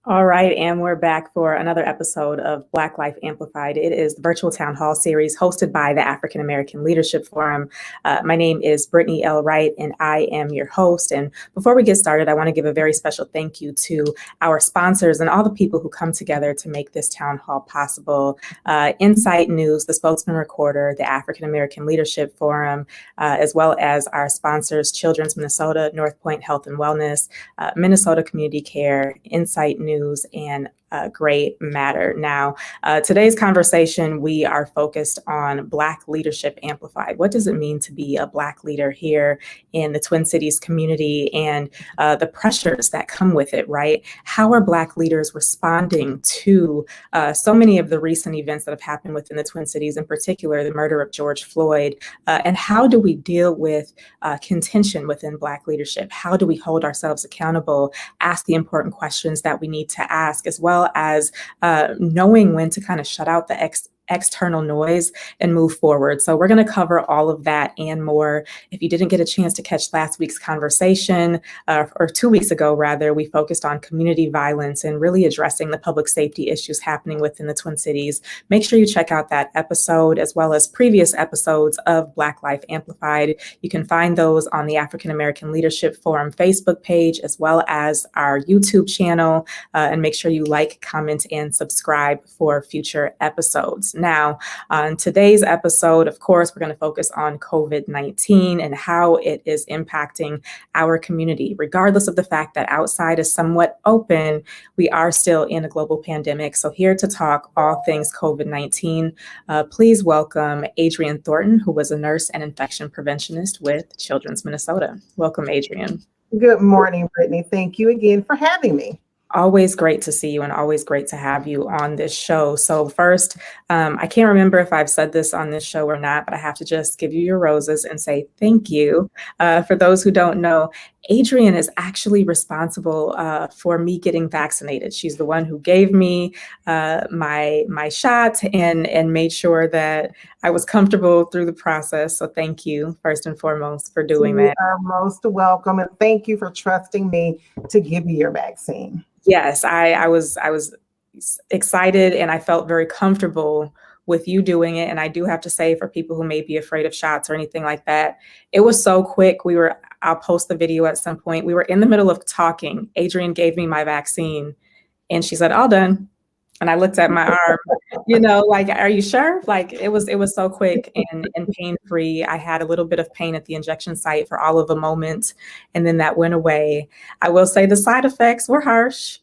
All right, and we're back for another episode of Black Life Amplified. It is the virtual town hall series hosted by the African American Leadership Forum. My name is Brittany L. Wright, and I am your host. And before we get started, I want to give a very special thank you to our sponsors and all the people who come together to make this town hall possible. Insight News, the Spokesman-Recorder, the African American Leadership Forum, as well as our sponsors, Children's Minnesota, Northpoint Health and Wellness, Minnesota Community Care, Insight News, and Gray Matter. Now, today's conversation, we are focused on Black Leadership Amplified. What does it mean to be a Black leader here in the Twin Cities community and the pressures that come with it, right? How are Black leaders responding to so many of the recent events that have happened within the Twin Cities, in particular, the murder of George Floyd? And how do we deal with contention within Black leadership? How do we hold ourselves accountable, ask the important questions that we need to ask, as well as knowing when to kind of shut out the external noise and move forward. So we're going to cover all of that and more. If you didn't get a chance to catch last week's conversation, or 2 weeks ago, rather, we focused on community violence and really addressing the public safety issues happening within the Twin Cities. Make sure you check out that episode as well as previous episodes of Black Life Amplified. You can find those on the African American Leadership Forum Facebook page, as well as our YouTube channel. And make sure you like, comment, and subscribe for future episodes. Now, on today's episode, of course, we're going to focus on COVID-19 and how it is impacting our community. Regardless of the fact that outside is somewhat open, we are still in a global pandemic. So here to talk all things COVID-19, please welcome Adriene Thornton, who was a nurse and infection preventionist with Children's Minnesota. Welcome, Adriene. Good morning, Brittany. Thank you again for having me. Always great to see you and always great to have you on this show. So first, I can't remember if I've said this on this show or not, but I have to just give you your roses and say thank you. For those who don't know, Adriene is actually responsible for me getting vaccinated. She's the one who gave me my shot and made sure that I was comfortable through the process. So thank you, first and foremost, for doing that. You are most welcome, and thank you for trusting me to give you your vaccine. Yes, I was excited and I felt very comfortable with you doing it. And I do have to say, for people who may be afraid of shots or anything like that, it was so quick. I'll post the video at some point. We were in the middle of talking. Adriene gave me my vaccine and she said, "All done." And I looked at my arm, like, "Are you sure?" Like it was so quick and pain-free. I had a little bit of pain at the injection site for all of a moment, and then that went away. I will say the side effects were harsh.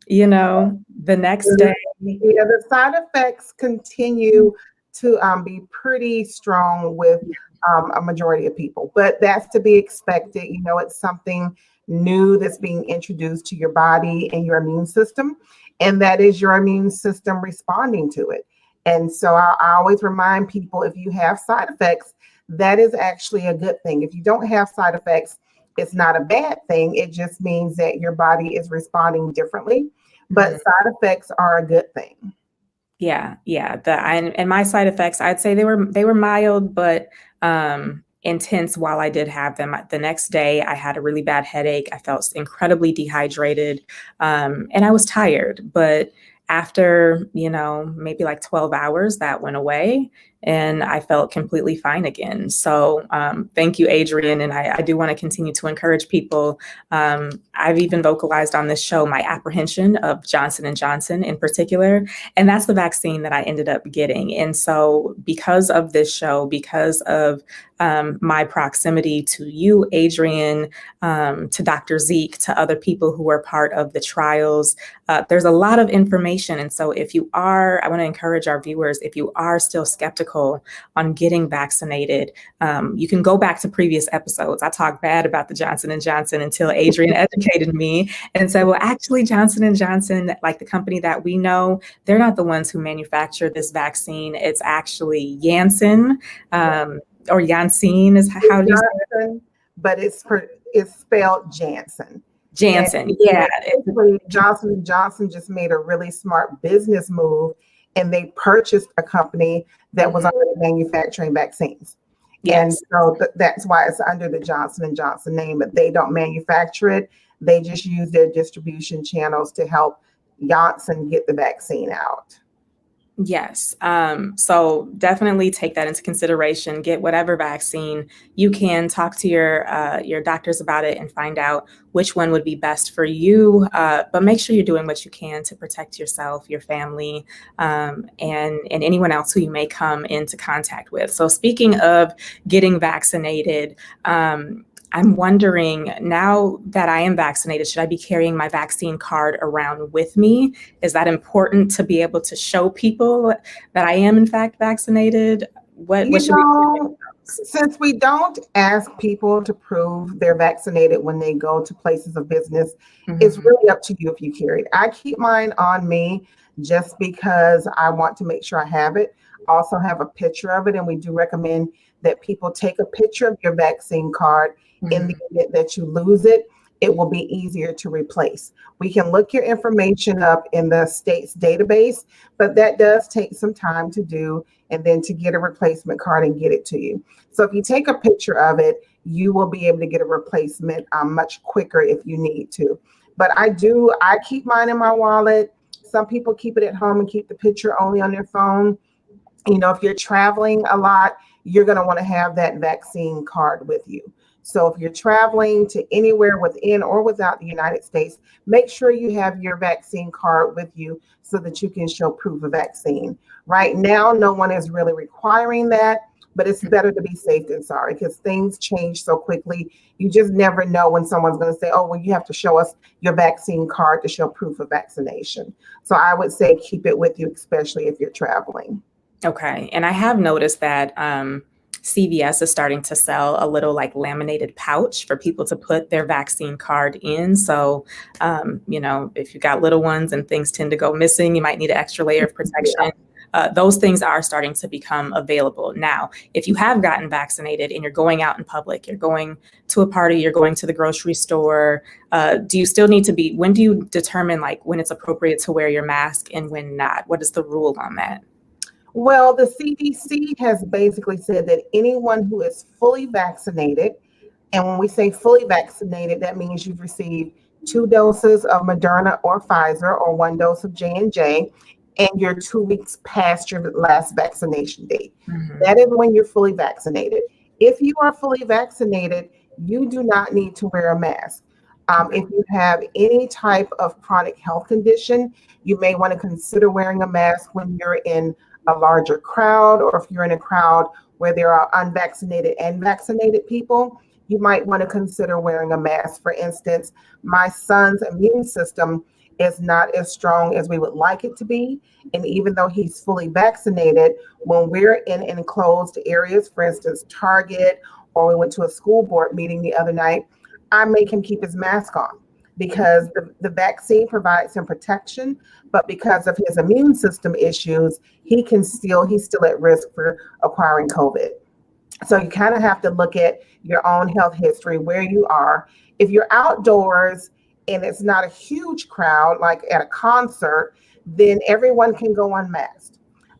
The next day. Yeah, the side effects continue to be pretty strong with a majority of people, but that's to be expected. It's something new that's being introduced to your body and your immune system, and that is your immune system responding to it. And so I always remind people, if you have side effects, that is actually a good thing. If you don't have side effects, it's not a bad thing. It just means that your body is responding differently. But side effects are a good thing. Yeah. And my side effects, I'd say they were mild, but intense while I did have them. The next day, I had a really bad headache. I felt incredibly dehydrated, and I was tired. But after, maybe like 12 hours, that went away and I felt completely fine again. So thank you, Adriene. And I do want to continue to encourage people. I've even vocalized on this show my apprehension of Johnson & Johnson in particular, and that's the vaccine that I ended up getting. And so because of this show, because of my proximity to you, Adriene, to Dr. Zeke, to other people who were part of the trials, there's a lot of information. And so I want to encourage our viewers, if you are still skeptical on getting vaccinated, you can go back to previous episodes. I talked bad about the Johnson & Johnson until Adriene educated me and said, well, actually Johnson & Johnson, like the company that we know, they're not the ones who manufacture this vaccine. It's actually Janssen, or Janssen is how do you say it? But it's spelled Janssen. Janssen, yeah. Johnson & Johnson just made a really smart business move, and they purchased a company that was already manufacturing vaccines. Yes. And so that's why it's under the Johnson & Johnson name, but they don't manufacture it. They just use their distribution channels to help, Janssen get the vaccine out. Yes. So definitely take that into consideration. Get whatever vaccine you can. Talk to your doctors about it and find out which one would be best for you. But make sure you're doing what you can to protect yourself, your family, and anyone else who you may come into contact with. So speaking of getting vaccinated, I'm wondering, now that I am vaccinated, should I be carrying my vaccine card around with me? Is that important to be able to show people that I am in fact vaccinated? What should we be doing? Since we don't ask people to prove they're vaccinated when they go to places of business, it's really up to you if you carry it. I keep mine on me just because I want to make sure I have it. I also have a picture of it, and we do recommend that people take a picture of your vaccine card. In the event that you lose it, it will be easier to replace. We can look your information up in the state's database, but that does take some time to do, and then to get a replacement card and get it to you. So if you take a picture of it, you will be able to get a replacement much quicker if you need to. But I keep mine in my wallet. Some people keep it at home and keep the picture only on their phone. You know, if you're traveling a lot, you're going to want to have that vaccine card with you. So if you're traveling to anywhere within or without the United States, make sure you have your vaccine card with you so that you can show proof of vaccine. Right now, no one is really requiring that, but it's better to be safe than sorry, because things change so quickly. You just never know when someone's going to say, oh, well, you have to show us your vaccine card to show proof of vaccination. So I would say keep it with you, especially if you're traveling. Okay. And I have noticed that CVS is starting to sell a little like laminated pouch for people to put their vaccine card in. So, if you got little ones and things tend to go missing, you might need an extra layer of protection. Those things are starting to become available. Now, if you have gotten vaccinated and you're going out in public, you're going to a party, you're going to the grocery store, do you still need to be, when do you determine like when it's appropriate to wear your mask and when not? What is the rule on that? Well, the CDC has basically said that anyone who is fully vaccinated, and when we say fully vaccinated, that means you've received 2 doses of Moderna or Pfizer or 1 dose of J&J, and you're 2 weeks past your last vaccination date. That is when you're fully vaccinated. If you are fully vaccinated, you do not need to wear a mask. If you have any type of chronic health condition, you may want to consider wearing a mask when you're in a larger crowd, or if you're in a crowd where there are unvaccinated and vaccinated people, you might want to consider wearing a mask. For instance, my son's immune system is not as strong as we would like it to be. And even though he's fully vaccinated, when we're in enclosed areas, for instance, Target, or we went to a school board meeting the other night, I make him keep his mask on, because the vaccine provides him protection, but because of his immune system issues, he's still at risk for acquiring COVID. So you kind of have to look at your own health history, where you are. If you're outdoors and it's not a huge crowd, like at a concert, then everyone can go unmasked.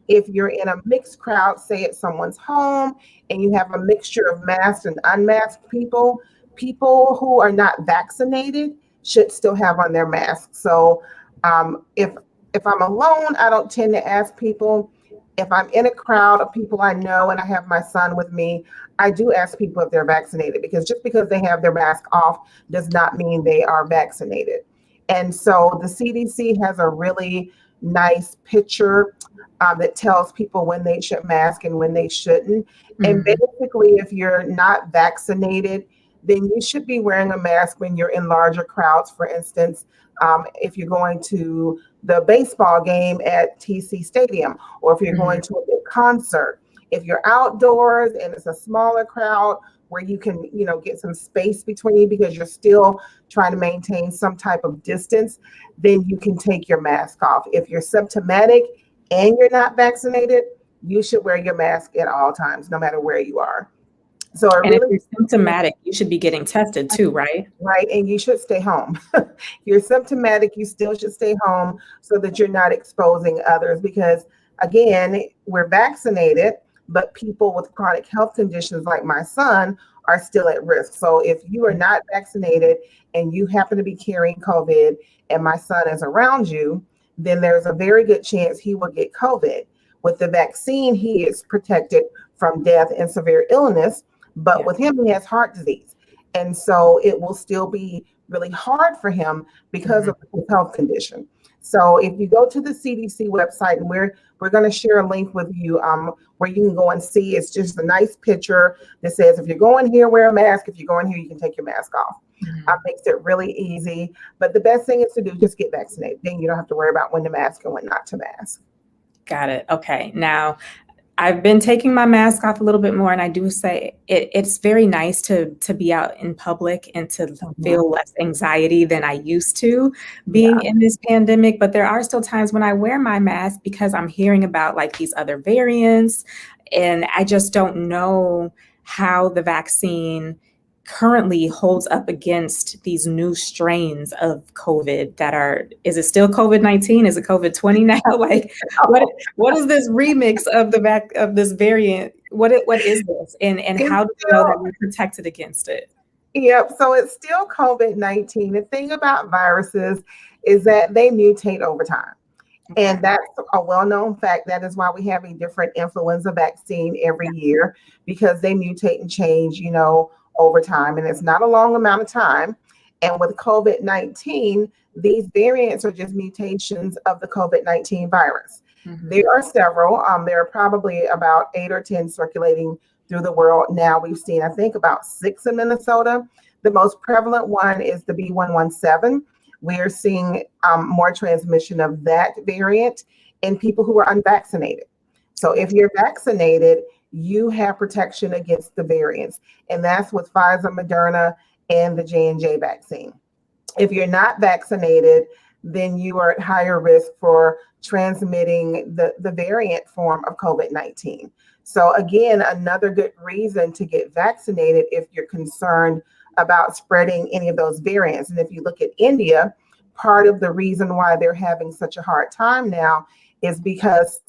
If you're in a mixed crowd, say at someone's home, and you have a mixture of masked and unmasked people who are not vaccinated should still have on their masks. So if I'm alone, I don't tend to ask people. If I'm in a crowd of people I know and I have my son with me, I do ask people if they're vaccinated, because just because they have their mask off does not mean they are vaccinated. And so the CDC has a really nice picture that tells people when they should mask and when they shouldn't. And basically, if you're not vaccinated, then you should be wearing a mask when you're in larger crowds. For instance, if you're going to the baseball game at TC Stadium, or if you're going to a big concert. If you're outdoors and it's a smaller crowd where you can, get some space between you because you're still trying to maintain some type of distance, then you can take your mask off. If you're symptomatic and you're not vaccinated, you should wear your mask at all times, no matter where you are. So if you're symptomatic, you should be getting tested too, right? Right. And you should stay home. If you're symptomatic, you still should stay home so that you're not exposing others, because again, we're vaccinated, but people with chronic health conditions like my son are still at risk. So if you are not vaccinated and you happen to be carrying COVID and my son is around you, then there's a very good chance he will get COVID. With the vaccine, he is protected from death and severe illness, but with him, he has heart disease. And so it will still be really hard for him because of his health condition. So if you go to the CDC website, and we're going to share a link with you where you can go and see, it's just a nice picture that says, if you're going here, wear a mask. If you're going here, you can take your mask off. Makes it really easy. But the best thing is to do, just get vaccinated. Then you don't have to worry about when to mask and when not to mask. Got it. Okay. Now, I've been taking my mask off a little bit more, and I do say it's very nice to be out in public and to feel less anxiety than I used to being in this pandemic. But there are still times when I wear my mask because I'm hearing about like these other variants, and I just don't know how the vaccine currently holds up against these new strains of COVID that are, is it still COVID-19? Is it COVID-20 now? Like what is this remix of of this variant? What is this? And how do we know that we're protected against it? Yep. So it's still COVID-19. The thing about viruses is that they mutate over time. And that's a well-known fact. That is why we have a different influenza vaccine every year, because they mutate and change, over time. And it's not a long amount of time. And with COVID-19, these variants are just mutations of the COVID-19 virus. There are several. There are probably about 8 or 10 circulating through the world now. We've seen, I think, about 6 in Minnesota. The most prevalent one is the B117. We're seeing more transmission of that variant in people who are unvaccinated. So if you're vaccinated, you have protection against the variants. And that's with Pfizer, Moderna, and the J&J vaccine. If you're not vaccinated, then you are at higher risk for transmitting the variant form of COVID-19. So again, another good reason to get vaccinated if you're concerned about spreading any of those variants. And if you look at India, part of the reason why they're having such a hard time now is because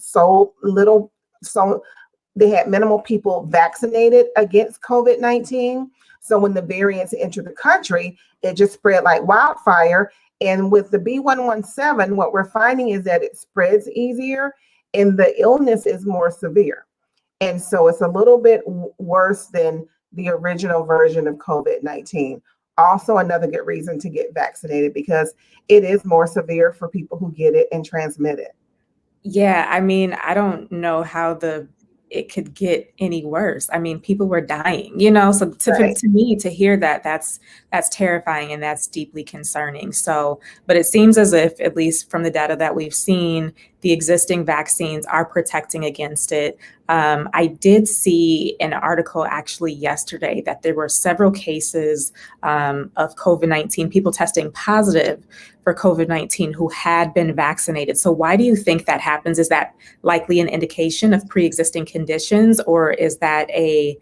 they had minimal people vaccinated against COVID-19. So when the variants entered the country, it just spread like wildfire. And with the B117, what we're finding is that it spreads easier and the illness is more severe. And so it's a little bit worse than the original version of COVID-19. Also, another good reason to get vaccinated, because it is more severe for people who get it and transmit it. Yeah, I mean, I don't know how it could get any worse. I mean, people were dying, so to me, to hear that, that's terrifying and that's deeply concerning. So, but it seems as if, at least from the data that we've seen, the existing vaccines are protecting against it. I did see an article actually yesterday that there were several cases of COVID-19, people testing positive for COVID-19 who had been vaccinated. So why do you think that happens? Is that likely an indication of pre-existing conditions, or is that a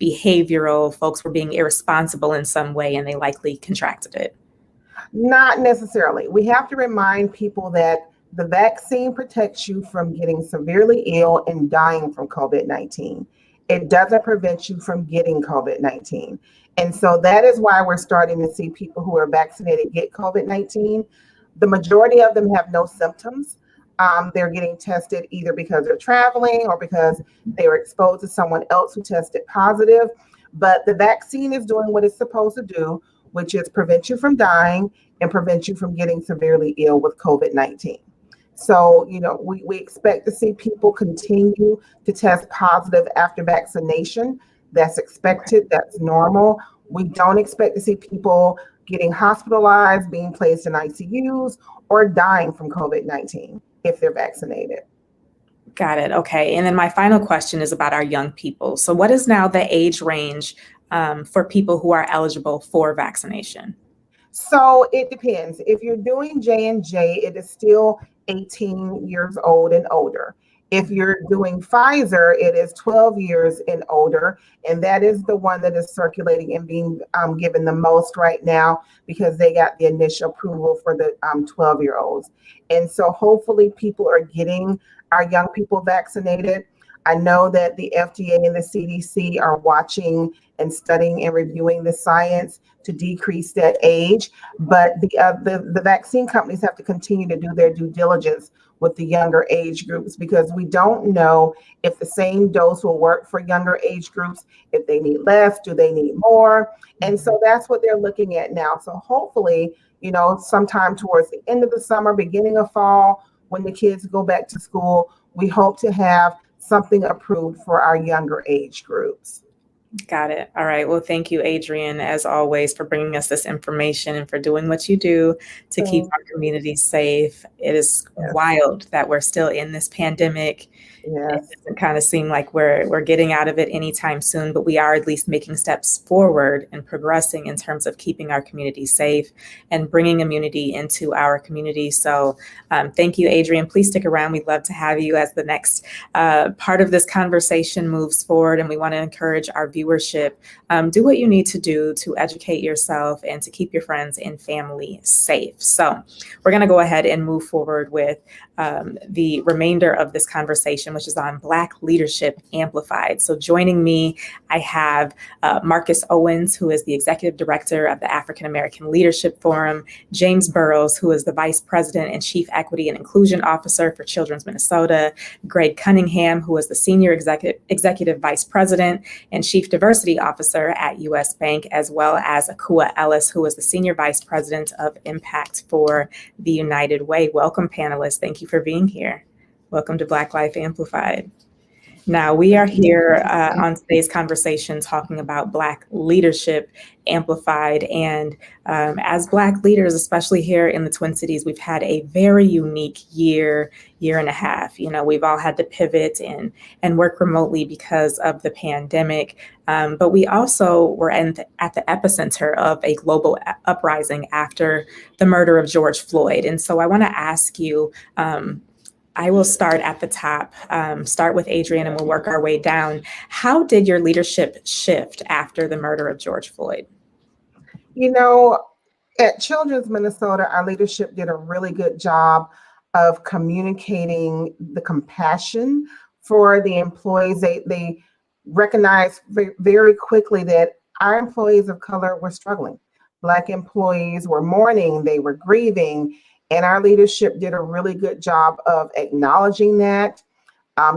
behavioral, folks were being irresponsible in some way and they likely contracted it? Not necessarily. We have to remind people that the vaccine protects you from getting severely ill and dying from COVID-19. It doesn't prevent you from getting COVID-19. And so that is why we're starting to see people who are vaccinated get COVID-19. The majority of them have no symptoms. They're getting tested either because they're traveling or because they were exposed to someone else who tested positive. But the vaccine is doing what it's supposed to do, which is prevent you from dying and prevent you from getting severely ill with COVID-19. So, we expect to see people continue to test positive after vaccination. That's expected. That's normal. We don't expect to see people getting hospitalized, being placed in ICUs, or dying from COVID-19 if they're vaccinated. Got it. Okay. And then my final question is about our young people. So what is now the age range for people who are eligible for vaccination? So it depends. If you're doing J&J, it is still 18 years old and older. If you're doing Pfizer, it is 12 years and older, and that is the one that is circulating and being given the most right now because they got the initial approval for the 12-year-olds. And so hopefully people are getting our young people vaccinated. I know that the FDA and the CDC are watching and studying and reviewing the science to decrease that age, but the vaccine companies have to continue to do their due diligence with the younger age groups, because we don't know if the same dose will work for younger age groups, if they need less, do they need more? And so that's what they're looking at now. So hopefully, sometime towards the end of the summer, beginning of fall, when the kids go back to school, we hope to have something approved for our younger age groups. Got it. All right. Well, thank you, Adriene, as always, for bringing us this information and for doing what you do to keep our community safe. It is wild that we're still in this pandemic. Yes. It doesn't kind of seem like we're getting out of it anytime soon, but we are at least making steps forward and progressing in terms of keeping our community safe and bringing immunity into our community. So thank you, Adriene. Please stick around. We'd love to have you as the next part of this conversation moves forward, and we want to encourage our viewership. Do what you need to do to educate yourself and to keep your friends and family safe. So we're going to go ahead and move forward with the remainder of this conversation, which is on Black Leadership Amplified. So joining me, I have Marcus Owens, who is the Executive Director of the African American Leadership Forum, James Burrows, who is the Vice President and Chief Equity and Inclusion Officer for Children's Minnesota, Greg Cunningham, who is the Senior Executive Vice President and Chief Diversity Officer at U.S. Bank, as well as Akua Ellis, who is the Senior Vice President of Impact for the United Way. Welcome, panelists. Thank you for being here. Welcome to Black Life Amplified. Now, we are here on today's conversation talking about Black Leadership Amplified. And as Black leaders, especially here in the Twin Cities, we've had a very unique year and a half. We've all had to pivot and work remotely because of the pandemic. But we also were at the epicenter of a global uprising after the murder of George Floyd. And so I want to ask you, I will start at the top, start with Adriene, and we'll work our way down. How did your leadership shift after the murder of George Floyd? At Children's Minnesota, our leadership did a really good job of communicating the compassion for the employees. They recognized very quickly that our employees of color were struggling. Black employees were mourning, they were grieving, and our leadership did a really good job of acknowledging that,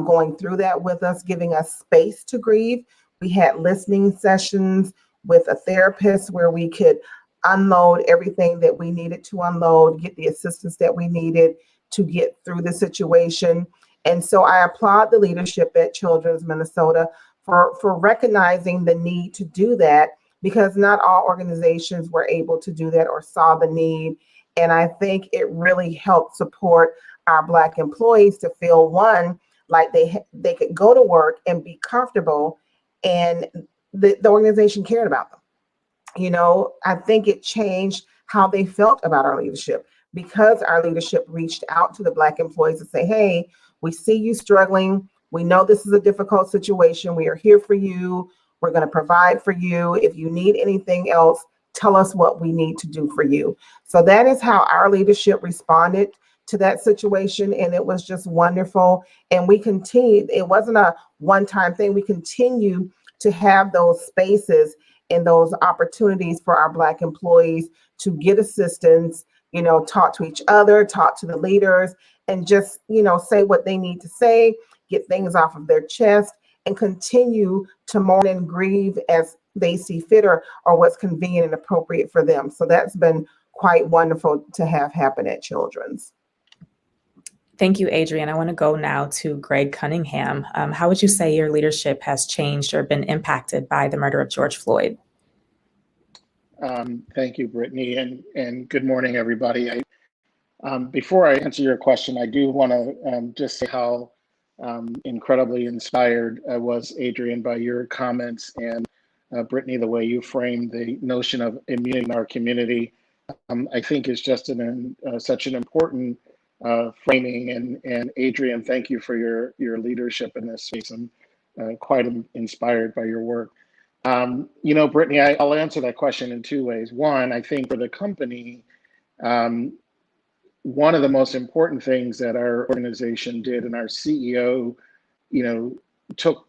going through that with us, giving us space to grieve. We had listening sessions with a therapist where we could unload everything that we needed to unload, get the assistance that we needed to get through the situation. And so I applaud the leadership at Children's Minnesota for recognizing the need to do that, because not all organizations were able to do that or saw the need. And I think it really helped support our Black employees to feel, one, like they could go to work and be comfortable, and the organization cared about them. I think it changed how they felt about our leadership, because our leadership reached out to the Black employees to say, hey, we see you struggling. We know this is a difficult situation. We are here for you. We're going to provide for you. If you need anything else, tell us what we need to do for you. So that is how our leadership responded to that situation. And it was just wonderful. And we continued. It wasn't a one-time thing. We continue to have those spaces and those opportunities for our Black employees to get assistance, talk to each other, talk to the leaders, and just, say what they need to say, get things off of their chest, and continue to mourn and grieve as they see fit or what's convenient and appropriate for them. So that's been quite wonderful to have happen at Children's. Thank you, Adriene. I want to go now to Greg Cunningham. How would you say your leadership has changed or been impacted by the murder of George Floyd? Thank you, Brittany, and good morning, everybody. Before I answer your question, I do want to just say how incredibly inspired I was, Adriene, by your comments, and Brittany, the way you framed the notion of immunity in our community, I think is just such an important framing. And Adriene, thank you for your leadership in this space. I'm quite inspired by your work. Brittany, I'll answer that question in two ways. One, I think for the company, one of the most important things that our organization did, and our CEO, took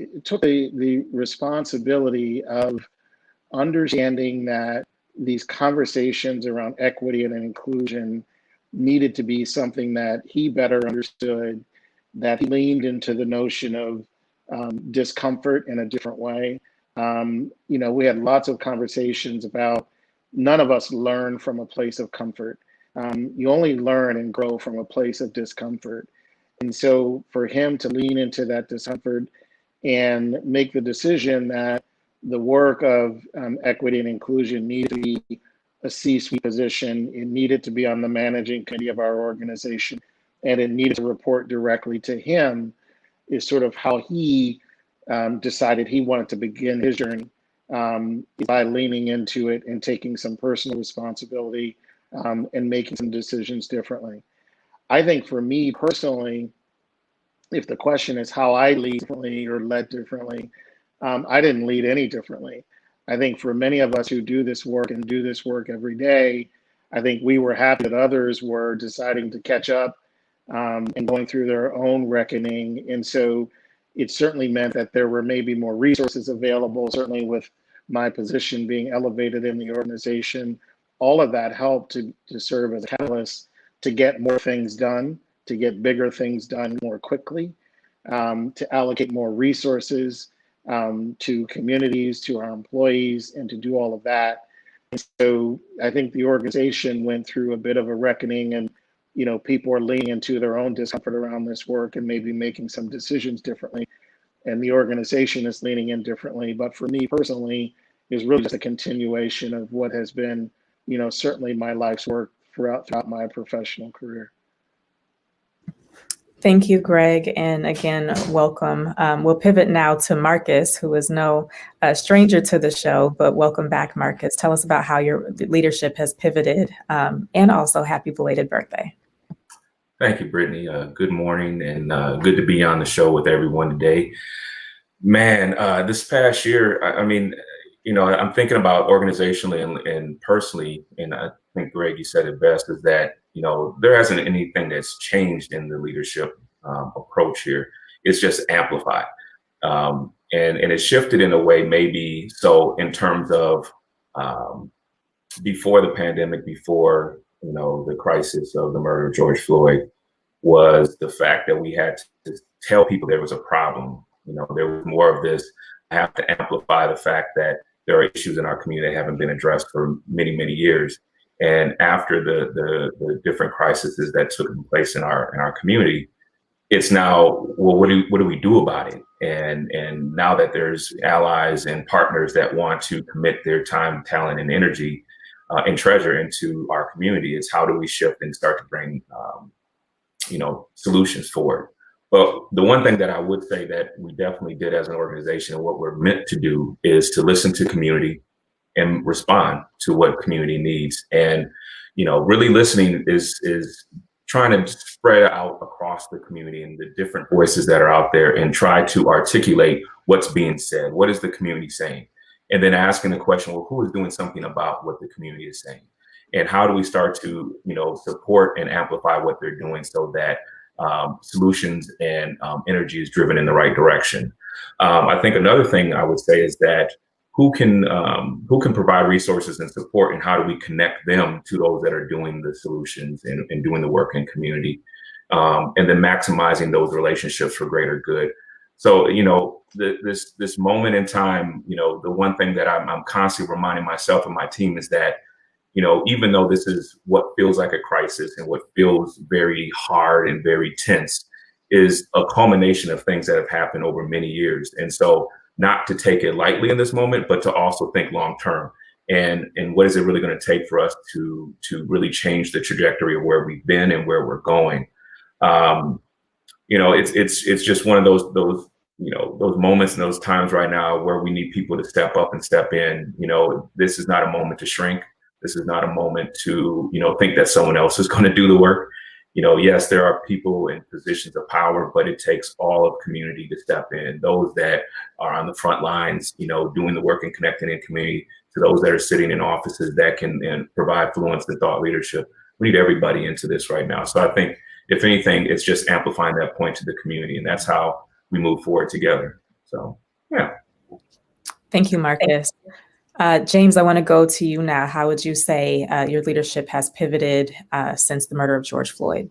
the responsibility of understanding that these conversations around equity and inclusion needed to be something that he better understood, that he leaned into the notion of discomfort in a different way. We had lots of conversations about none of us learn from a place of comfort. You only learn and grow from a place of discomfort. And so for him to lean into that discomfort and make the decision that the work of equity and inclusion needed to be a C-suite position, it needed to be on the managing committee of our organization, and it needed to report directly to him, is sort of how he decided he wanted to begin his journey, by leaning into it and taking some personal responsibility and making some decisions differently. I think for me personally, if the question is how I lead differently or led differently, I didn't lead any differently. I think for many of us who do this work and do this work every day, I think we were happy that others were deciding to catch up and going through their own reckoning. And so it certainly meant that there were maybe more resources available, certainly with my position being elevated in the organization. All of that helped to serve as a catalyst to get more things done, to get bigger things done more quickly, to allocate more resources to communities, to our employees, and to do all of that. And so I think the organization went through a bit of a reckoning, and people are leaning into their own discomfort around this work and maybe making some decisions differently. And the organization is leaning in differently. But for me personally, is really just a continuation of what has been, certainly my life's work throughout my professional career. Thank you, Greg. And again, welcome. We'll pivot now to Marcus, who is no stranger to the show, but welcome back, Marcus. Tell us about how your leadership has pivoted, and also happy belated birthday. Thank you, Brittany. Good morning, and good to be on the show with everyone today. Man, this past year, I'm thinking about organizationally and personally, and I think, Greg, you said it best, is that, there hasn't anything that's changed in the leadership approach here. It's just amplified. And it shifted in a way, maybe so in terms of before the pandemic, before, the crisis of the murder of George Floyd, was the fact that we had to tell people there was a problem. There was more of this, I have to amplify the fact that there are issues in our community that haven't been addressed for many, many years. And after the different crises that took place in our community, it's now, well, what do we do about it? And now that there's allies and partners that want to commit their time, talent, and energy and treasure into our community, it's how do we shift and start to bring solutions forward. But the one thing that I would say that we definitely did as an organization, and what we're meant to do, is to listen to community and respond to what community needs. And, really listening is trying to spread out across the community and the different voices that are out there and try to articulate what's being said. What is the community saying? And then asking the question, well, who is doing something about what the community is saying? And how do we start to, support and amplify what they're doing so that solutions and energy is driven in the right direction? I think another thing I would say is that who can provide resources and support, and how do we connect them to those that are doing the solutions and doing the work in community, and then maximizing those relationships for greater good. So, this moment in time, the one thing that I'm constantly reminding myself and my team is that, even though this is what feels like a crisis and what feels very hard and very tense, is a culmination of things that have happened over many years. And so not to take it lightly in this moment, but to also think long term. And what is it really going to take for us to really change the trajectory of where we've been and where we're going? It's just one of those moments and those times right now where we need people to step up and step in. This is not a moment to shrink. This is not a moment to, think that someone else is going to do the work. Yes, there are people in positions of power, but it takes all of community to step in. Those that are on the front lines, doing the work and connecting in community, to those that are sitting in offices that can provide fluence and thought leadership. We need everybody into this right now. So I think, if anything, it's just amplifying that point to the community. And that's how we move forward together. So, yeah. Thank you, Marcus. James, I want to go to you now. How would you say your leadership has pivoted since the murder of George Floyd?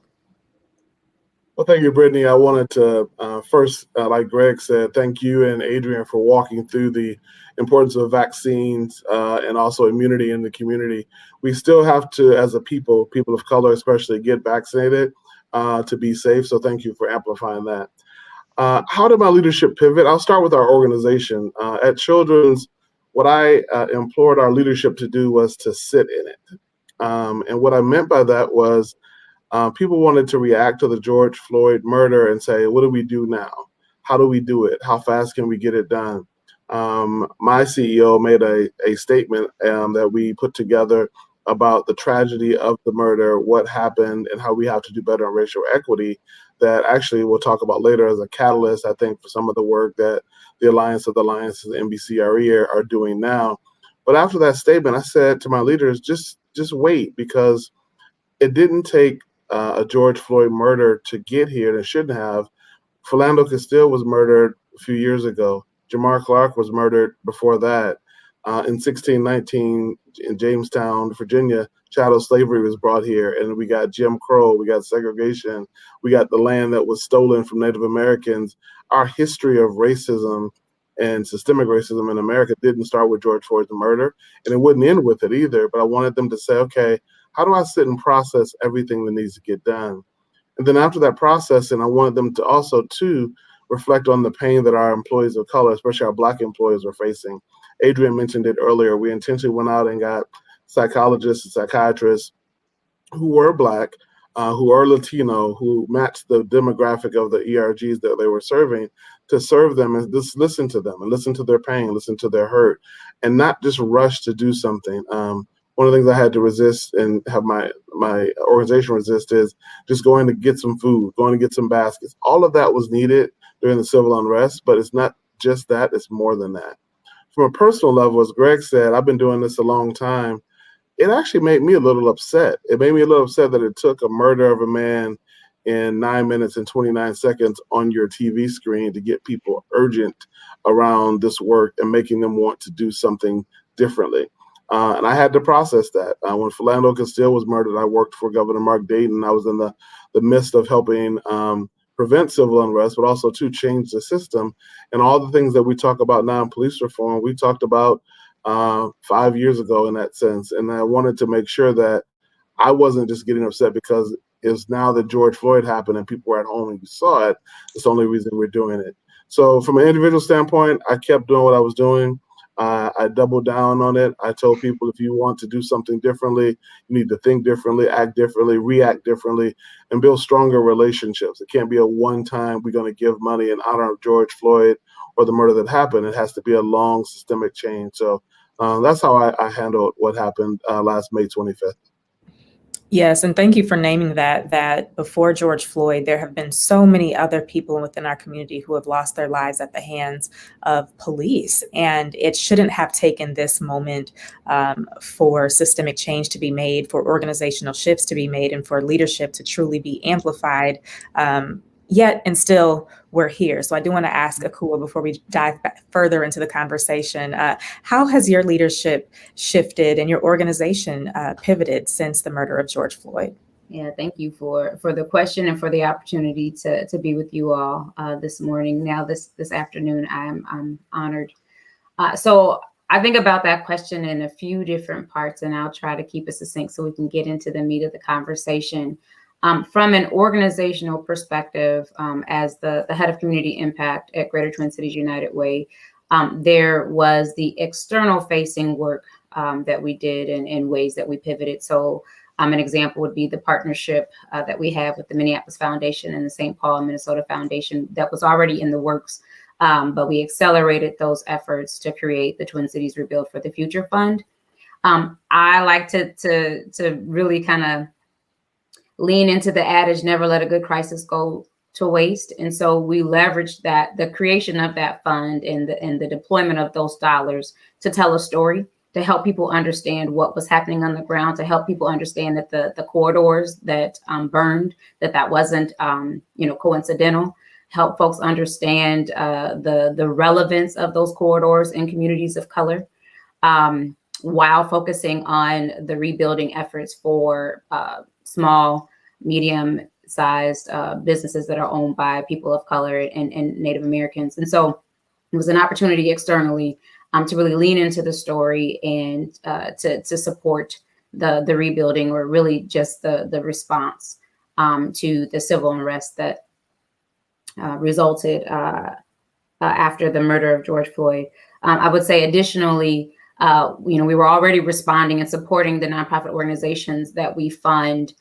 Well, thank you, Brittany. I wanted to first, like Greg said, thank you and Adrienne for walking through the importance of vaccines and also immunity in the community. We still have to, as a people of color especially, get vaccinated to be safe. So thank you for amplifying that. How did my leadership pivot? I'll start with our organization. At Children's, what I implored our leadership to do was to sit in it. And what I meant by that was people wanted to react to the George Floyd murder and say, what do we do now? How do we do it? How fast can we get it done? My CEO made a statement that we put together about the tragedy of the murder, what happened, and how we have to do better on racial equity that actually we'll talk about later as a catalyst, I think, for some of the work that the Alliance of the Alliances and MNBCRE are doing now. But after that statement, I said to my leaders, just wait, because it didn't take a George Floyd murder to get here, and it shouldn't have. Philando Castile was murdered a few years ago. Jamar Clark was murdered before that. In 1619, in Jamestown, Virginia, chattel slavery was brought here, and we got Jim Crow, we got segregation, we got the land that was stolen from Native Americans. Our history of racism and systemic racism in America didn't start with George Floyd's murder, and it wouldn't end with it either. But I wanted them to say, okay, how do I sit and process everything that needs to get done? And then after that processing, I wanted them to also, too, reflect on the pain that our employees of color, especially our Black employees, are facing. Adrienne mentioned it earlier. We intentionally went out and got psychologists and psychiatrists who were Black, who are Latino, who matched the demographic of the ERGs that they were serving, to serve them and just listen to them and listen to their pain, listen to their hurt, and not just rush to do something. One of the things I had to resist and have my organization resist is just going to get some food, going to get some baskets. All of that was needed during the civil unrest, but it's not just that, it's more than that. From a personal level, as Greg said, I've been doing this a long time. It actually made me a little upset. It made me a little upset that it took a murder of a man in 9 minutes and 29 seconds on your TV screen to get people urgent around this work and making them want to do something differently. And I had to process that. When Philando Castile was murdered, I worked for Governor Mark Dayton. I was in the midst of helping prevent civil unrest, but also to change the system. And all the things that we talk about now in police reform, we talked about 5 years ago in that sense. And I wanted to make sure that I wasn't just getting upset because it's now that George Floyd happened and people were at home and you saw it. It's the only reason we're doing it. So from an individual standpoint, I kept doing what I was doing. I doubled down on it. I told people, if you want to do something differently, you need to think differently, act differently, react differently, and build stronger relationships. It can't be a one-time, we're going to give money in honor of George Floyd or the murder that happened. It has to be a long systemic change. So that's how I handled what happened last May 25th. Yes, and thank you for naming that before George Floyd, there have been so many other people within our community who have lost their lives at the hands of police. And it shouldn't have taken this moment for systemic change to be made, for organizational shifts to be made, and for leadership to truly be amplified. Yet and still, we're here. So I do want to ask Akua, before we dive further into the conversation, how has your leadership shifted and your organization pivoted since the murder of George Floyd? Yeah, thank you for the question and for the opportunity to be with you all this morning. Now, this afternoon, I'm honored. So I think about that question in a few different parts, and I'll try to keep it succinct so we can get into the meat of the conversation. From an organizational perspective, as the head of community impact at Greater Twin Cities United Way, there was the external facing work that we did in ways that we pivoted. So an example would be the partnership that we have with the Minneapolis Foundation and the St. Paul, Minnesota Foundation that was already in the works, but we accelerated those efforts to create the Twin Cities Rebuild for the Future Fund. I like to really kind of lean into the adage, never let a good crisis go to waste. And so we leveraged that, the creation of that fund and the deployment of those dollars to tell a story, to help people understand what was happening on the ground, to help people understand that the corridors that burned, that wasn't coincidental, help folks understand the relevance of those corridors in communities of color, while focusing on the rebuilding efforts for small, medium-sized businesses that are owned by people of color and Native Americans. And so it was an opportunity externally to really lean into the story and to support the rebuilding, or really just the response to the civil unrest that resulted after the murder of George Floyd. I would say additionally, we were already responding and supporting the nonprofit organizations that we fund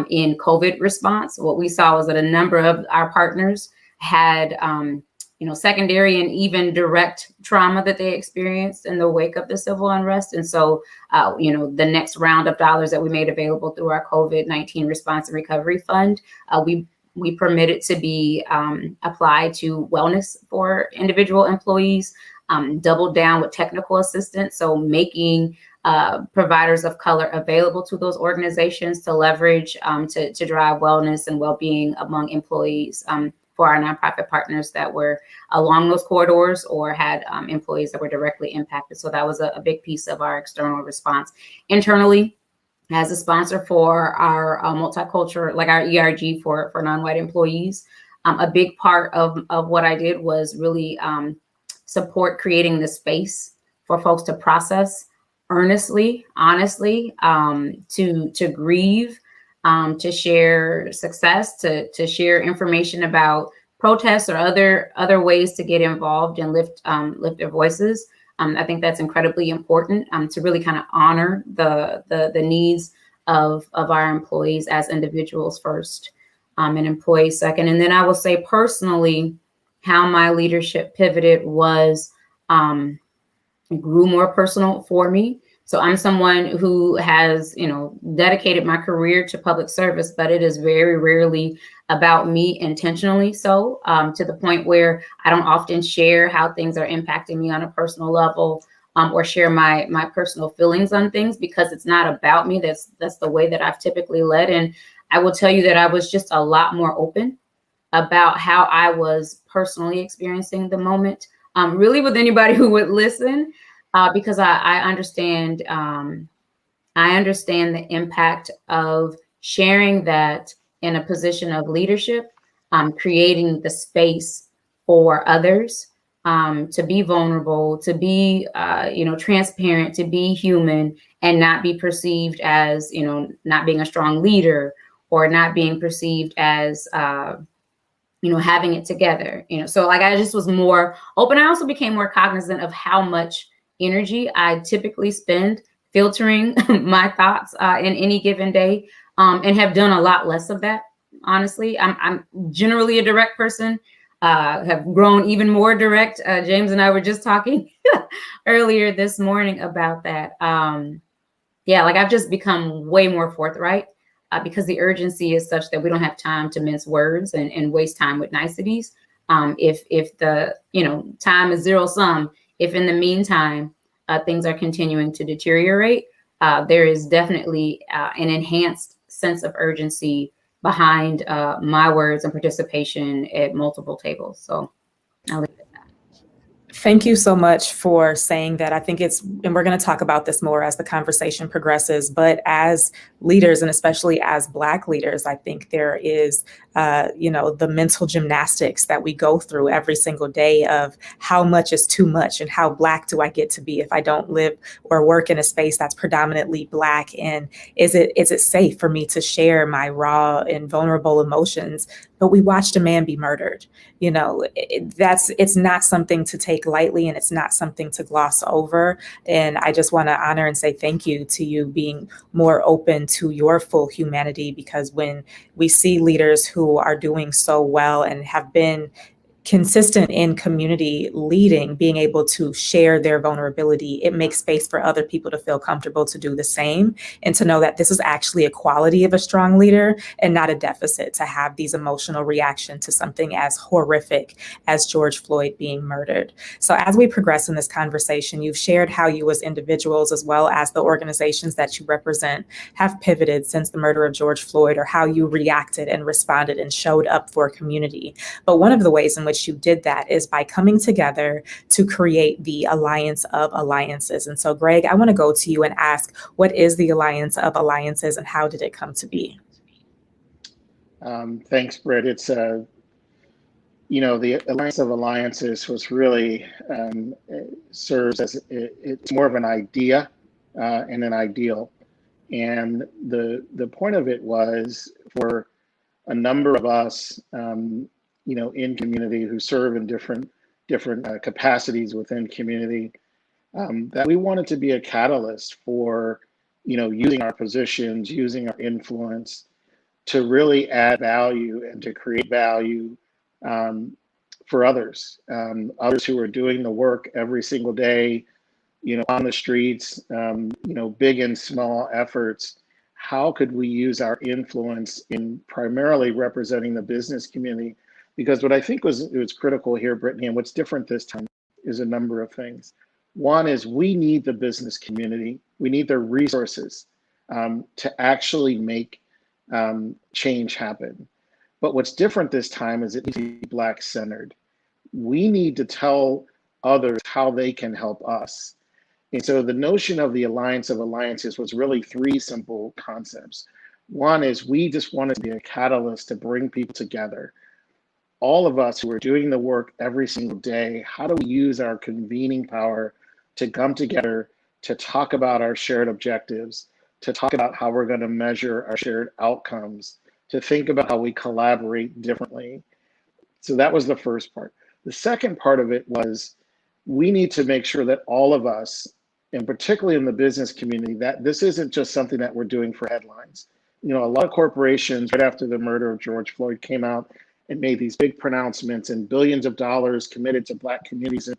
in COVID response. What we saw was that a number of our partners had secondary and even direct trauma that they experienced in the wake of the civil unrest. And so, the next round of dollars that we made available through our COVID-19 Response and Recovery Fund, we permitted to be applied to wellness for individual employees, doubled down with technical assistance. So making providers of color available to those organizations to leverage to drive wellness and well-being among employees for our nonprofit partners that were along those corridors or had employees that were directly impacted. So that was a big piece of our external response. Internally, as a sponsor for our multicultural, like our ERG for non-white employees, a big part of what I did was really support creating the space for folks to process earnestly, honestly, to grieve, to share success, to share information about protests or other ways to get involved and lift their voices. I think that's incredibly important to really kind of honor the needs of our employees as individuals first, and employees second. And then I will say personally, how my leadership pivoted was it grew more personal for me. So I'm someone who has, dedicated my career to public service, but it is very rarely about me intentionally. So to the point where I don't often share how things are impacting me on a personal level, or share my personal feelings on things, because it's not about me. That's the way that I've typically led. And I will tell you that I was just a lot more open about how I was personally experiencing the moment, really with anybody who would listen. Because I understand the impact of sharing that in a position of leadership, creating the space for others to be vulnerable, to be transparent, to be human, and not be perceived as not being a strong leader, or not being perceived as having it together. So like I just was more open. I also became more cognizant of how much energy I typically spend filtering my thoughts in any given day, and have done a lot less of that. Honestly, I'm generally a direct person, have grown even more direct. James and I were just talking earlier this morning about that. Like I've just become way more forthright because the urgency is such that we don't have time to mince words and waste time with niceties. If the time is zero sum, if in the meantime things are continuing to deteriorate, there is definitely an enhanced sense of urgency behind my words and participation at multiple tables. So I'll leave it at that. Thank you so much for saying that. I think and we're going to talk about this more as the conversation progresses, but as leaders, and especially as Black leaders, I think there is, the mental gymnastics that we go through every single day of how much is too much and how Black do I get to be if I don't live or work in a space that's predominantly Black, and is it safe for me to share my raw and vulnerable emotions? But we watched a man be murdered. It's not something to take lightly, and it's not something to gloss over. And I just want to honor and say thank you to you being more open to your full humanity, because when we see leaders who are doing so well and have been consistent in community leading, being able to share their vulnerability, it makes space for other people to feel comfortable to do the same and to know that this is actually a quality of a strong leader and not a deficit, to have these emotional reactions to something as horrific as George Floyd being murdered. So as we progress in this conversation, you've shared how you as individuals, as well as the organizations that you represent, have pivoted since the murder of George Floyd, or how you reacted and responded and showed up for community. But one of the ways in which you did that is by coming together to create the Alliance of Alliances. And so, Greg, I want to go to you and ask, what is the Alliance of Alliances and how did it come to be? Thanks, Britt. It's the Alliance of Alliances was really serves as it's more of an idea and an ideal. And the point of it was for a number of us, in community who serve in different capacities within community, that we wanted to be a catalyst for, using our positions, using our influence to really add value and to create value for others, others who are doing the work every single day, on the streets, big and small efforts. How could we use our influence in primarily representing the business community? Because what I think was critical here, Brittany, and what's different this time is a number of things. One is we need the business community. We need their resources to actually make change happen. But what's different this time is it needs to be Black-centered. We need to tell others how they can help us. And so the notion of the Alliance of Alliances was really three simple concepts. One is we just wanted to be a catalyst to bring people together. All of us who are doing the work every single day, how do we use our convening power to come together to talk about our shared objectives, to talk about how we're going to measure our shared outcomes, to think about how we collaborate differently. So that was the first part. The second part of it was we need to make sure that all of us, and particularly in the business community, that this isn't just something that we're doing for headlines. A lot of corporations right after the murder of George Floyd came out and made these big pronouncements and billions of dollars committed to Black communities. And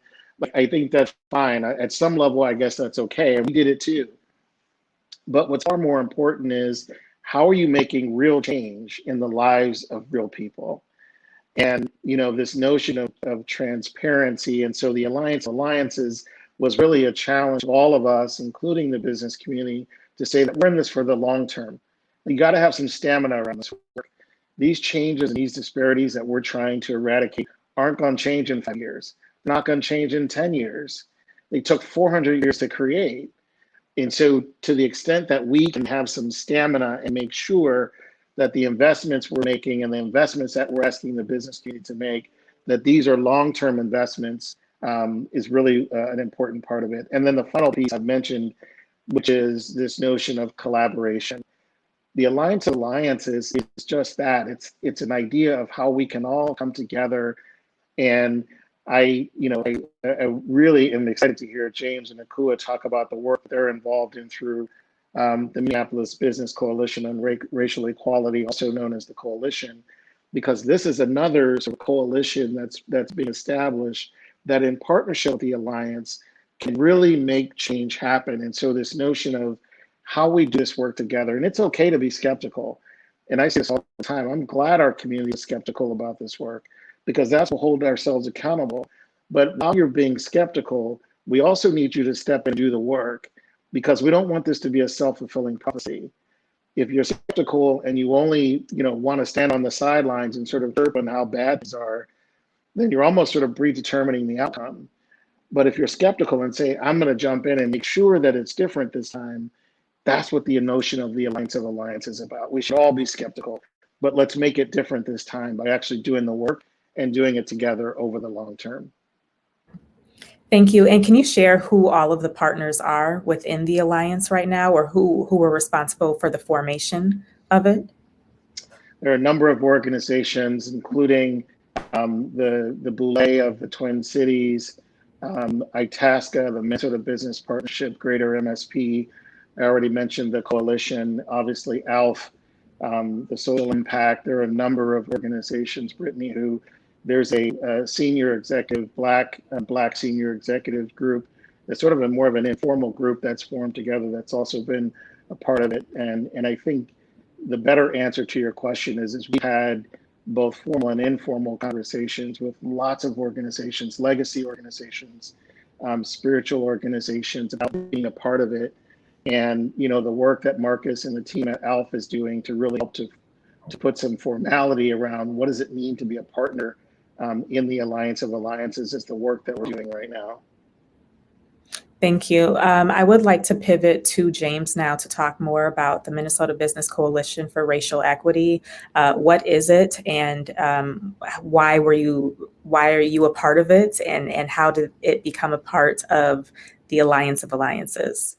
I think that's fine. At some level, I guess that's okay. And we did it too. But what's far more important is how are you making real change in the lives of real people? And, this notion of transparency. And so the Alliance of Alliances was really a challenge to all of us, including the business community, to say that we're in this for the long term. You got to have some stamina around this work. These changes and these disparities that we're trying to eradicate aren't going to change in 5 years. They're not going to change in 10 years. They took 400 years to create. And so to the extent that we can have some stamina and make sure that the investments we're making and the investments that we're asking the business community to make, that these are long-term investments, is really an important part of it. And then the final piece I've mentioned, which is this notion of collaboration. The Alliance of Alliances is just that. It's an idea of how we can all come together. And I really am excited to hear James and Akua talk about the work they're involved in through the Minneapolis Business Coalition on Racial Equality, also known as the Coalition, because this is another sort of coalition that's been established that in partnership with the Alliance can really make change happen. And so this notion of how we do this work together, and it's okay to be skeptical. And I say this all the time, I'm glad our community is skeptical about this work, because that's what hold ourselves accountable. But while you're being skeptical, we also need you to step in and do the work, because we don't want this to be a self-fulfilling prophecy. If you're skeptical and you only want to stand on the sidelines and sort of chirp on how bad things are, then you're almost sort of predetermining the outcome. But if you're skeptical and say, I'm going to jump in and make sure that it's different this time, that's what the notion of the Alliance of Alliance is about. We should all be skeptical, but let's make it different this time by actually doing the work and doing it together over the long term. Thank you. And can you share who all of the partners are within the Alliance right now, or who were responsible for the formation of it? There are a number of organizations, including the Boulay of the Twin Cities, Itasca, the Minnesota Business Partnership, Greater MSP. I already mentioned the coalition, obviously AALF, the social impact. There are a number of organizations, Brittany, who there's a senior executive, black senior executive group that's sort of a more of an informal group that's formed together that's also been a part of it. And I think the better answer to your question is we've had both formal and informal conversations with lots of organizations, legacy organizations, spiritual organizations about being a part of it. And, you know, the work that Marcus and the team at AALF is doing to really help to put some formality around what does it mean to be a partner in the Alliance of Alliances is the work that we're doing right now. Thank you. I would like to pivot to James now to talk more about the Minnesota Business Coalition for Racial Equity. What is it, and why are you a part of it, and how did it become a part of the Alliance of Alliances?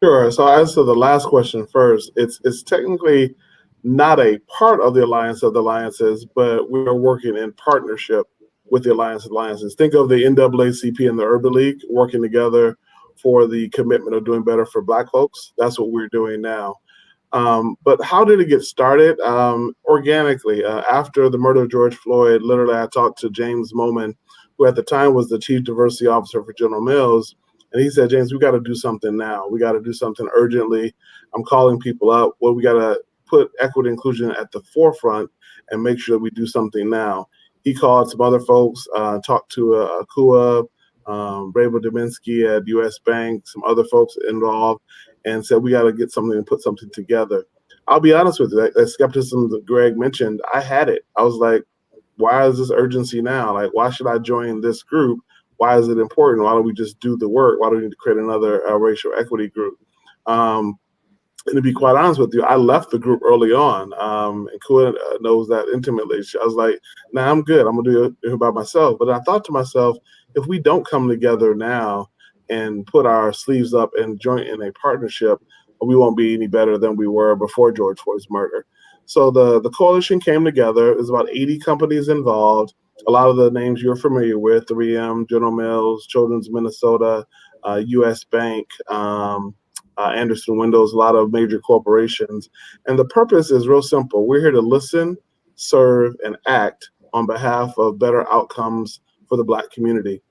Sure. So I'll answer the last question first. It's technically not a part of the Alliance of the Alliances, but we are working in partnership with the Alliance of Alliances. Think of the NAACP and the Urban League working together for the commitment of doing better for Black folks. That's what we're doing now. But how did it get started? Organically. After the murder of George Floyd, literally I talked to James Moman, who at the time was the Chief Diversity Officer for General Mills. And he said, James, we got to do something now. We got to do something urgently. I'm calling people up. Well, we got to put equity inclusion at the forefront and make sure that we do something now. He called some other folks, talked to Akua, Raybo Dominski at US Bank, some other folks involved, and said, we got to get something and put something together. I'll be honest with you, that skepticism that Greg mentioned, I had it. I was like, why is this urgency now? Like, why should I join this group? Why is it important? Why don't we just do the work? Why do we need to create another racial equity group? And to be quite honest with you, I left the group early on. And Kua knows that intimately. I was like, nah, I'm good. I'm going to do it by myself. But I thought to myself, if we don't come together now and put our sleeves up and join in a partnership, we won't be any better than we were before George Floyd's murder. So the coalition came together. There's about 80 companies involved. A lot of the names you're familiar with, 3M, General Mills, Children's Minnesota, US Bank, Anderson Windows, a lot of major corporations. And the purpose is real simple. We're here to listen, serve, and act on behalf of better outcomes for the Black community.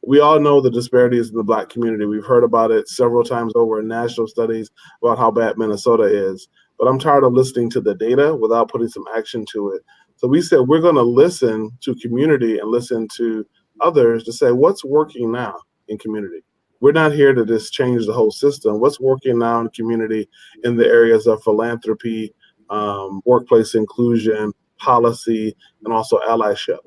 We all know the disparities in the Black community. We've heard about it several times over in national studies about how bad Minnesota is. But I'm tired of listening to the data without putting some action to it. So we said we're going to listen to community and listen to others to say what's working now in community. We're not here to just change the whole system. What's working now in the community in the areas of philanthropy, workplace inclusion, policy, and also allyship?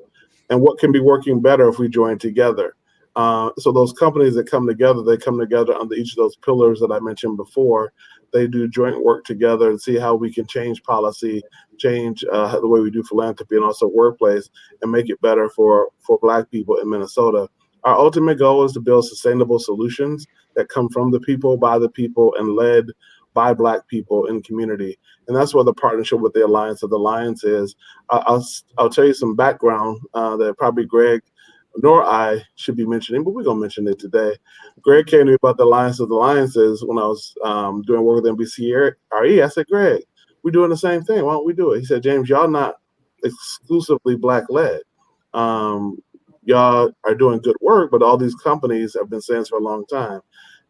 And what can be working better if we join together? So those companies that come together, they come together under each of those pillars that I mentioned before. They do joint work together and see how we can change policy, change the way we do philanthropy and also workplace, and make it better for Black people in Minnesota. Our ultimate goal is to build sustainable solutions that come from the people, by the people, and led by Black people in the community. And that's where the partnership with the Alliance of the Alliance is. I'll tell you some background that probably Greg nor I should be mentioning, but we're going to mention it today. Greg came to me about the Alliance of the Alliances when I was doing work with MNBCRE. I said, Greg, we're doing the same thing. Why don't we do it? He said, James, y'all not exclusively Black-led. Y'all are doing good work, but all these companies have been saying this for a long time.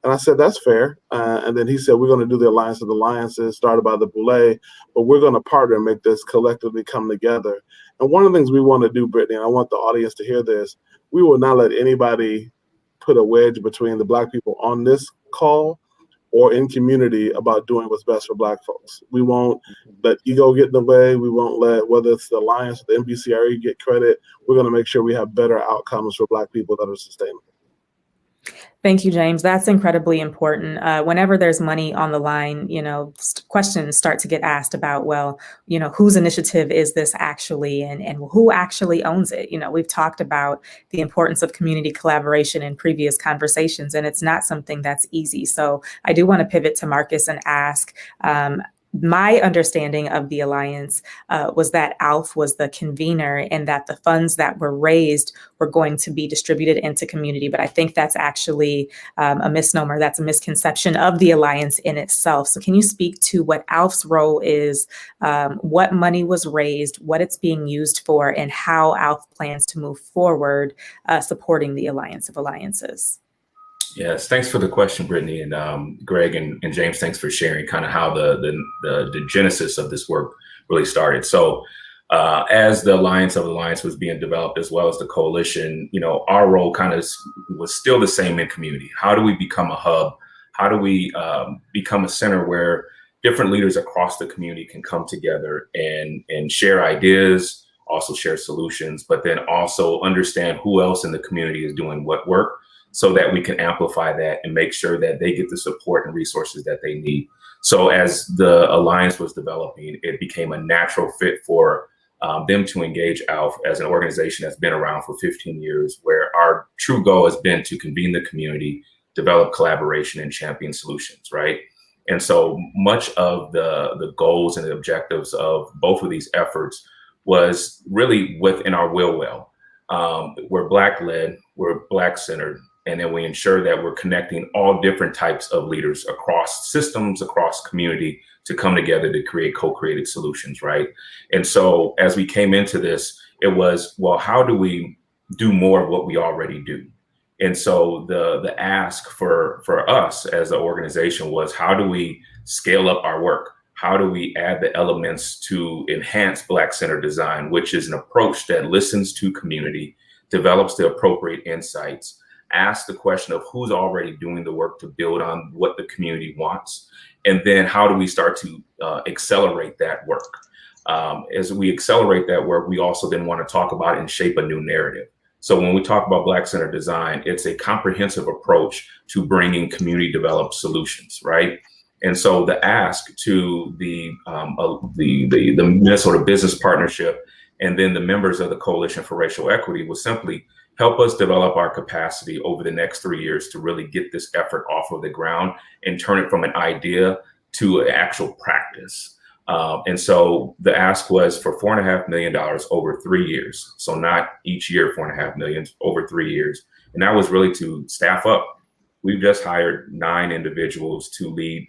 And I said, that's fair. And then he said, we're going to do the Alliance of the Alliances, started by the Boulay, but we're going to partner and make this collectively come together. And one of the things we want to do, Brittany, and I want the audience to hear this, we will not let anybody put a wedge between the Black people on this call or in community about doing what's best for Black folks. We won't let ego get in the way. We won't let, whether it's the Alliance or the MNBCRE, get credit. We're going to make sure we have better outcomes for Black people that are sustainable. Thank you, James. That's incredibly important. Whenever there's money on the line, questions start to get asked about, well, whose initiative is this actually, and who actually owns it? We've talked about the importance of community collaboration in previous conversations, and it's not something that's easy. So I do want to pivot to Marcus and ask, My understanding of the Alliance was that ALF was the convener and that the funds that were raised were going to be distributed into community. But I think that's actually a misnomer. That's a misconception of the Alliance in itself. So can you speak to what ALF's role is, what money was raised, what it's being used for, and how ALF plans to move forward supporting the Alliance of Alliances? Yes, thanks for the question, Brittany, and Greg and James. Thanks for sharing kind of how the genesis of this work really started. So, as the Alliance of Alliance was being developed, as well as the coalition, our role kind of was still the same in community. How do we become a hub? How do we become a center where different leaders across the community can come together and share ideas, also share solutions, but then also understand who else in the community is doing what work, so that we can amplify that and make sure that they get the support and resources that they need. So as the Alliance was developing, it became a natural fit for them to engage ALF as an organization that's been around for 15 years, where our true goal has been to convene the community, develop collaboration, and champion solutions, right? And so much of the goals and the objectives of both of these efforts was really within our will well. We're Black-led, we're Black-centered, and then we ensure that we're connecting all different types of leaders across systems, across community, to come together to create co-created solutions, right? And so as we came into this, it was, well, how do we do more of what we already do? And so the ask for us as an organization was, how do we scale up our work? How do we add the elements to enhance Black-centered design, which is an approach that listens to community, develops the appropriate insights, ask the question of who's already doing the work to build on what the community wants, and then how do we start to accelerate that work? As we accelerate that work, we also then want to talk about and shape a new narrative. So when we talk about Black-centered design, it's a comprehensive approach to bringing community-developed solutions, right? And so the ask to the Minnesota Business Partnership and then the members of the Coalition for Racial Equity was simply help us develop our capacity over the next 3 years to really get this effort off of the ground and turn it from an idea to an actual practice. And so the ask was for $4.5 million over 3 years. So not each year, $4.5 million, over 3 years. And that was really to staff up. We've just hired 9 individuals to lead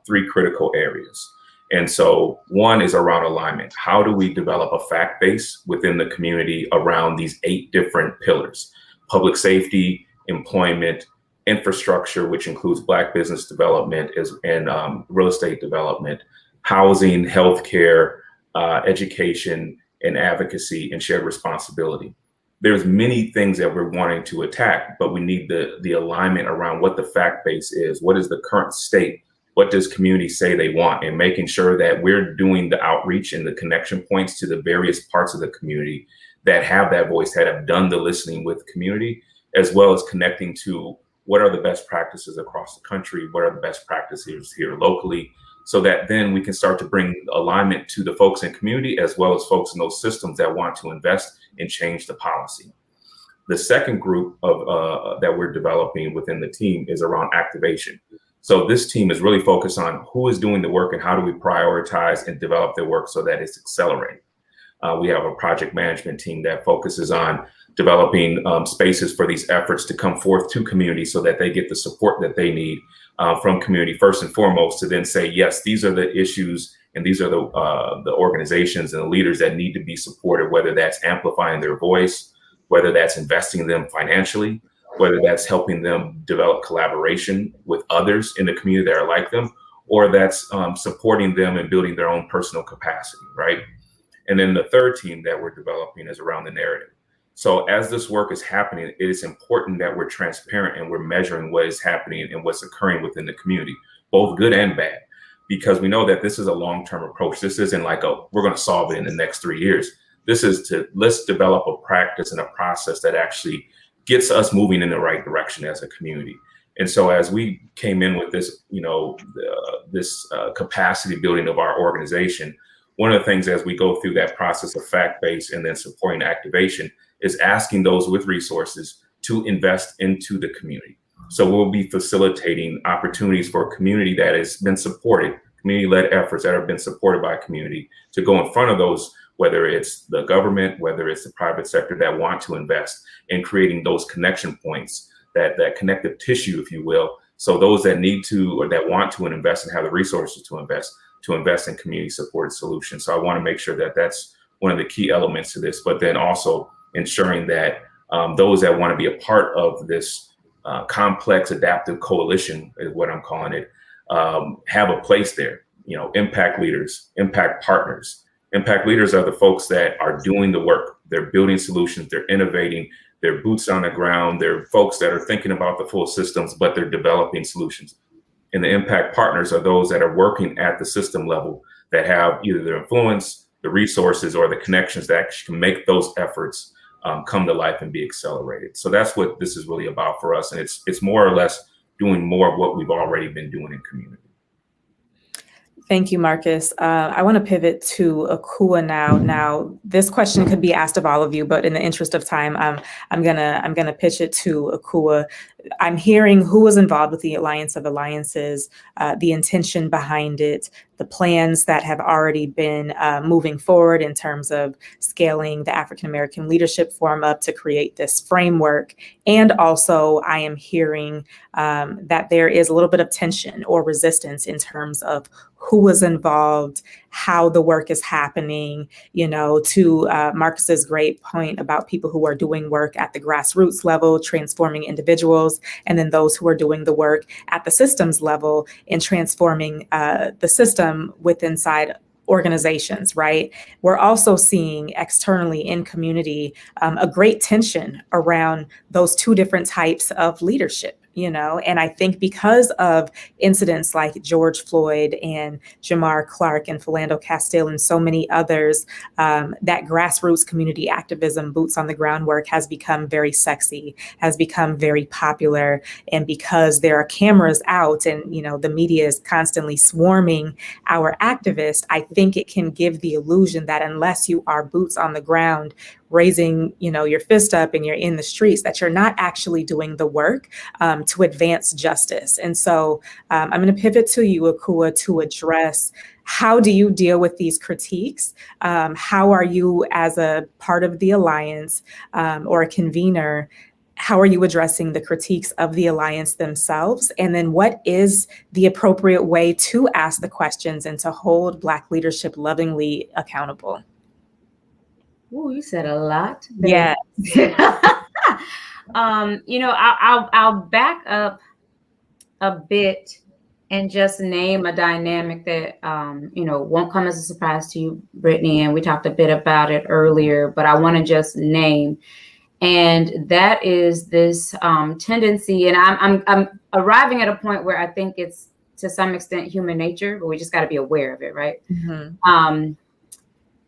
3 critical areas. And so one is around alignment. How do we develop a fact base within the community around these 8 different pillars? Public safety, employment, infrastructure, which includes Black business development and real estate development, housing, healthcare, education, and advocacy, and shared responsibility. There's many things that we're wanting to attack, but we need the alignment around what the fact base is. What is the current state? What does community say they want? And making sure that we're doing the outreach and the connection points to the various parts of the community that have that voice, that have done the listening with the community, as well as connecting to what are the best practices across the country, what are the best practices here locally, so that then we can start to bring alignment to the folks in community, as well as folks in those systems that want to invest and change the policy. The second group of that we're developing within the team is around activation. So this team is really focused on who is doing the work and how do we prioritize and develop their work so that it's accelerating. We have a project management team that focuses on developing spaces for these efforts to come forth to community so that they get the support that they need from community first and foremost, to then say, yes, these are the issues and these are the organizations and the leaders that need to be supported, whether that's amplifying their voice, whether that's investing in them financially, whether that's helping them develop collaboration with others in the community that are like them, or that's supporting them and building their own personal capacity, right? And then the third team that we're developing is around the narrative. So as this work is happening, it is important that we're transparent and we're measuring what is happening and what's occurring within the community, both good and bad, because we know that this is a long-term approach. This isn't like we're going to solve it in the next 3 years. This is let's develop a practice and a process that actually gets us moving in the right direction as a community. And so as we came in with this, this capacity building of our organization, one of the things as we go through that process of fact-based and then supporting activation is asking those with resources to invest into the community. So we'll be facilitating opportunities for a community that has been supported community-led efforts that have been supported by community to go in front of those, whether it's the government, whether it's the private sector that want to invest in creating those connection points, that connective tissue, if you will. So those that need to or that want to invest and have the resources to invest in community supported solutions. So I want to make sure that that's one of the key elements to this, but then also ensuring that those that want to be a part of this complex adaptive coalition is what I'm calling it, have a place there. You know, impact leaders, impact partners. Impact leaders are the folks that are doing the work. They're building solutions, they're innovating, they're boots on the ground, they're folks that are thinking about the full systems, but they're developing solutions. And the impact partners are those that are working at the system level that have either the influence, the resources, or the connections that can make those efforts come to life and be accelerated. So that's what this is really about for us. And it's more or less doing more of what we've already been doing in community. Thank you, Marcus. I want to pivot to Akua now. Now, this question could be asked of all of you, but in the interest of time, I'm gonna pitch it to Akua. I'm hearing who was involved with the Alliance of Alliances, the intention behind it, the plans that have already been moving forward in terms of scaling the African American Leadership Forum up to create this framework. And also, I am hearing that there is a little bit of tension or resistance in terms of who was involved, how the work is happening, you know, to Marcus's great point about people who are doing work at the grassroots level, transforming individuals, and then those who are doing the work at the systems level in transforming the system within inside organizations, right? We're also seeing externally in community a great tension around those two different types of leadership, you know, and I think because of incidents like George Floyd and Jamar Clark and Philando Castile and so many others, that grassroots community activism, boots on the ground work has become very sexy, has become very popular. And because there are cameras out and, you know, the media is constantly swarming our activists, I think it can give the illusion that unless you are boots on the ground, raising, you know, your fist up and you're in the streets, that you're not actually doing the work to advance justice. And so I'm going to pivot to you, Akua, to address how do you deal with these critiques? How are you, as a part of the Alliance or a convener, how are you addressing the critiques of the Alliance themselves? And then what is the appropriate way to ask the questions and to hold Black leadership lovingly accountable? Oh, you said a lot. Yeah. You know, I'll back up a bit and just name a dynamic that, you know, won't come as a surprise to you, Brittany, and we talked a bit about it earlier, but I want to just name, and that is this tendency, and I'm arriving at a point where I think it's to some extent human nature, but we just got to be aware of it, right? Mm-hmm.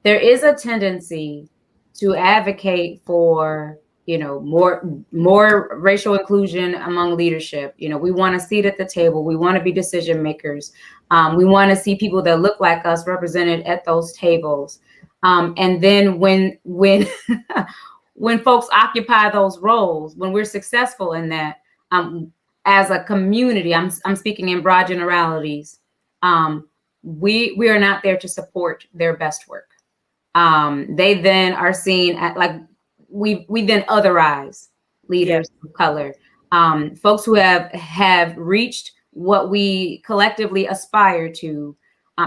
There is a tendency to advocate for, you know, more racial inclusion among leadership. You know, we want a seat at the table. We want to be decision makers. We want to see people that look like us represented at those tables. And then when when folks occupy those roles, when we're successful in that, as a community, I'm speaking in broad generalities, we are not there to support their best work. They then are seen at, like, we then otherize leaders of color, folks who have reached what we collectively aspire to,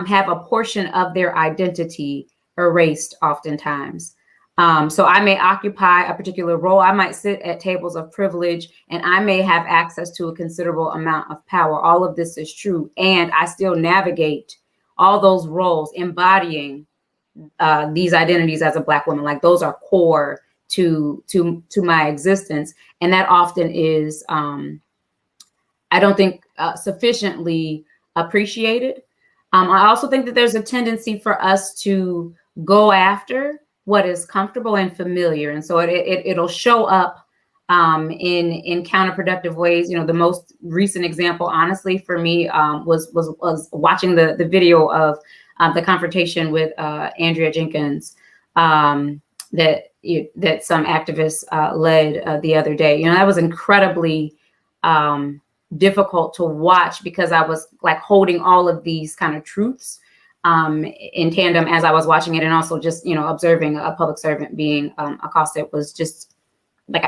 have a portion of their identity erased oftentimes. So I may occupy a particular role. I might sit at tables of privilege, and I may have access to a considerable amount of power. All of this is true, and I still navigate all those roles embodying these identities as a Black woman. Like, those are core to my existence. And that often is, I don't think sufficiently appreciated. I also think that there's a tendency for us to go after what is comfortable and familiar. And so it'll show up in counterproductive ways. You know, the most recent example, honestly, for me, was watching the video of the confrontation with Andrea Jenkins that some activists led the other day. You know, that was incredibly difficult to watch because I was like holding all of these kind of truths in tandem as I was watching it, and also just, you know, observing a public servant being accosted was just like,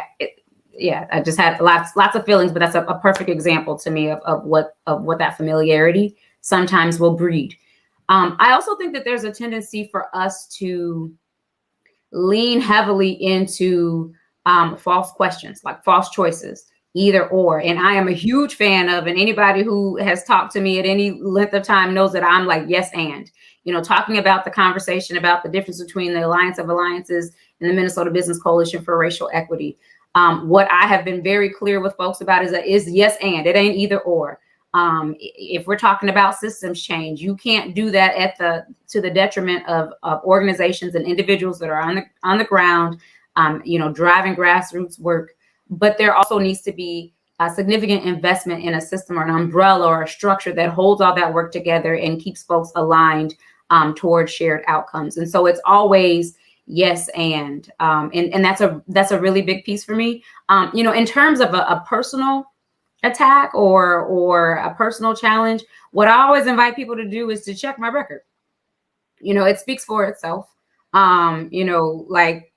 I just had lots of feelings. But that's a perfect example to me of what that familiarity sometimes will breed. I also think that there's a tendency for us to lean heavily into false questions, like false choices, either or. And I am a huge fan of, and anybody who has talked to me at any length of time knows that I'm like, yes, and, you know, talking about the conversation about the difference between the Alliance of Alliances and the Minnesota Business Coalition for Racial Equity. What I have been very clear with folks about is yes, and it ain't either or. If we're talking about systems change, you can't do that to the detriment of organizations and individuals that are on the ground, you know, driving grassroots work. But there also needs to be a significant investment in a system or an umbrella or a structure that holds all that work together and keeps folks aligned towards shared outcomes. And so it's always yes, and that's a really big piece for me. You know, in terms of a personal attack or a personal challenge, what I always invite people to do is to check my record. You know, it speaks for itself. You know, like,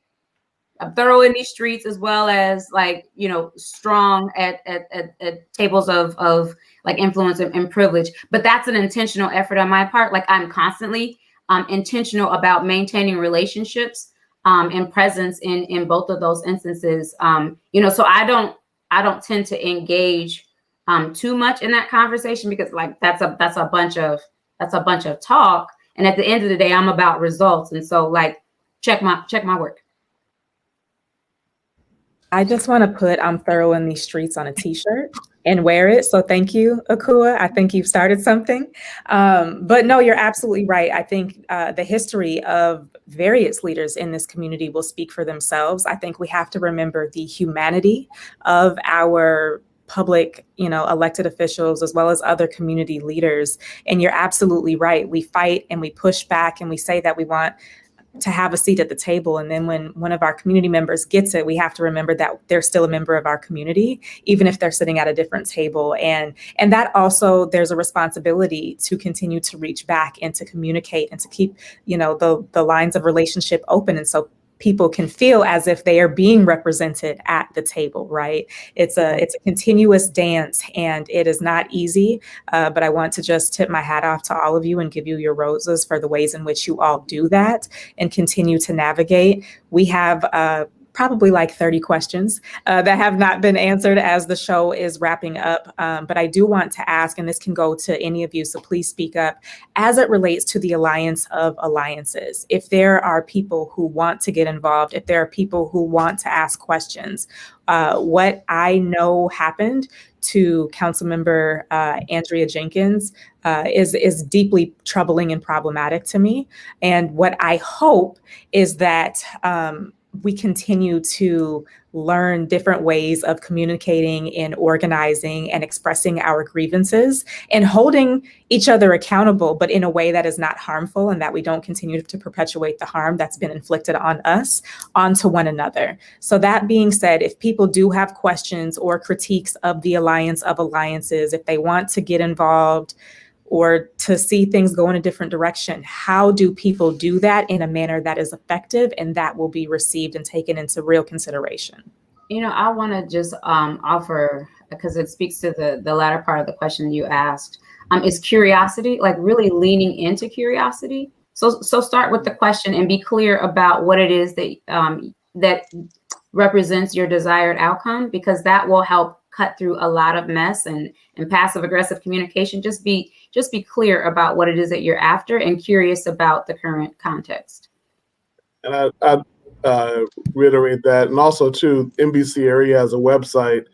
I'm thorough in these streets, as well as, like, you know, strong at tables of like influence and privilege. But that's an intentional effort on my part. Like, I'm constantly intentional about maintaining relationships and presence in both of those instances. You know, so I don't tend to engage too much in that conversation, because like that's a bunch of talk. And at the end of the day, I'm about results. And so, like, check my work. I just want to put "I'm thorough in these streets" on a t-shirt and wear it. So thank you, Akua. I think you've started something. But no, you're absolutely right. I think the history of various leaders in this community will speak for themselves. I think we have to remember the humanity of our public, you know, elected officials, as well as other community leaders. And you're absolutely right. We fight and we push back and we say that we want to have a seat at the table. And then when one of our community members gets it, we have to remember that they're still a member of our community, even if they're sitting at a different table. And that also, there's a responsibility to continue to reach back and to communicate and to keep, you know, the lines of relationship open. And so people can feel as if they are being represented at the table, right? It's a continuous dance, and it is not easy, but I want to just tip my hat off to all of you and give you your roses for the ways in which you all do that and continue to navigate. We have probably like 30 questions that have not been answered as the show is wrapping up. But I do want to ask, and this can go to any of you, so please speak up, as it relates to the Alliance of Alliances. If there are people who want to get involved, if there are people who want to ask questions, what I know happened to Councilmember Andrea Jenkins is deeply troubling and problematic to me. And what I hope is that we continue to learn different ways of communicating and organizing and expressing our grievances and holding each other accountable, but in a way that is not harmful, and that we don't continue to perpetuate the harm that's been inflicted on us onto one another. So that being said, if people do have questions or critiques of the Alliance of Alliances, if they want to get involved or to see things go in a different direction, how do people do that in a manner that is effective and that will be received and taken into real consideration? You know, I want to just offer, because it speaks to the latter part of the question you asked, is curiosity, like really leaning into curiosity. So start with the question and be clear about what it is that that represents your desired outcome, because that will help cut through a lot of mess and passive aggressive communication. Just be clear about what it is that you're after and curious about the current context. And I reiterate that. And also too, MBCRE has a website,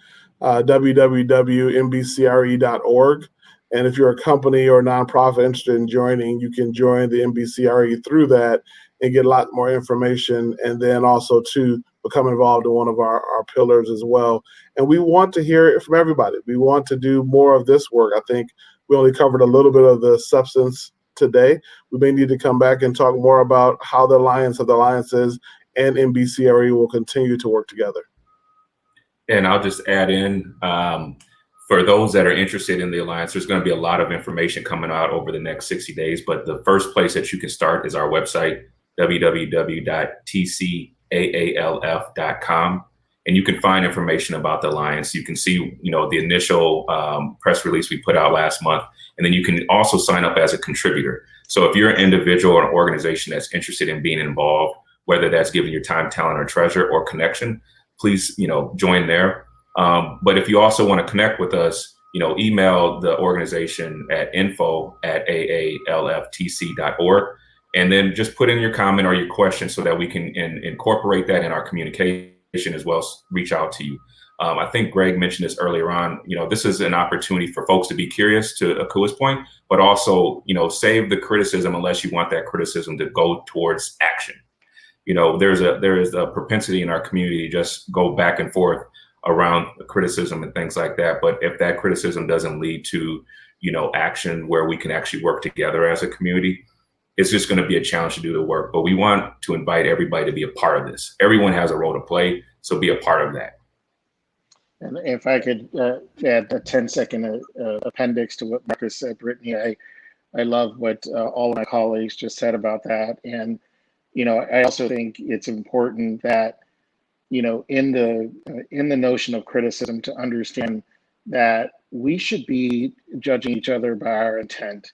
www.mbcre.org. And if you're a company or a nonprofit interested in joining, you can join the MBCRE through that and get a lot more information. And then also to become involved in one of our pillars as well. And we want to hear it from everybody. We want to do more of this work. I think we only covered a little bit of the substance today. We may need to come back and talk more about how the Alliance of the Alliances and MBCRE will continue to work together. And I'll just add in, For those that are interested in the Alliance, there's going to be a lot of information coming out over the next 60 days. But the first place that you can start is our website, www.tcaalf.com. And you can find information about the Alliance. You can see, the initial press release we put out last month. And then you can also sign up as a contributor. So if you're an individual or an organization that's interested in being involved, whether that's giving your time, talent, or treasure or connection, please, join there. But if you also want to connect with us, email the organization at info@aalftc.org. And then just put in your comment or your question so that we can incorporate that in our communication as well as reach out to you. I think Greg mentioned this earlier on. This is an opportunity for folks to be curious, to Akua's point, but also, save the criticism unless you want that criticism to go towards action. There is a propensity in our community to just go back and forth around criticism and things like that. But if that criticism doesn't lead to, action where we can actually work together as a community, it's just going to be a challenge to do the work. But we want to invite everybody to be a part of this. Everyone has a role to play, so be a part of that. And if I could add a 10-second appendix to what Marcus said, Brittany, I love what all of my colleagues just said about that. And, I also think it's important that, in the notion of criticism, to understand that we should be judging each other by our intent.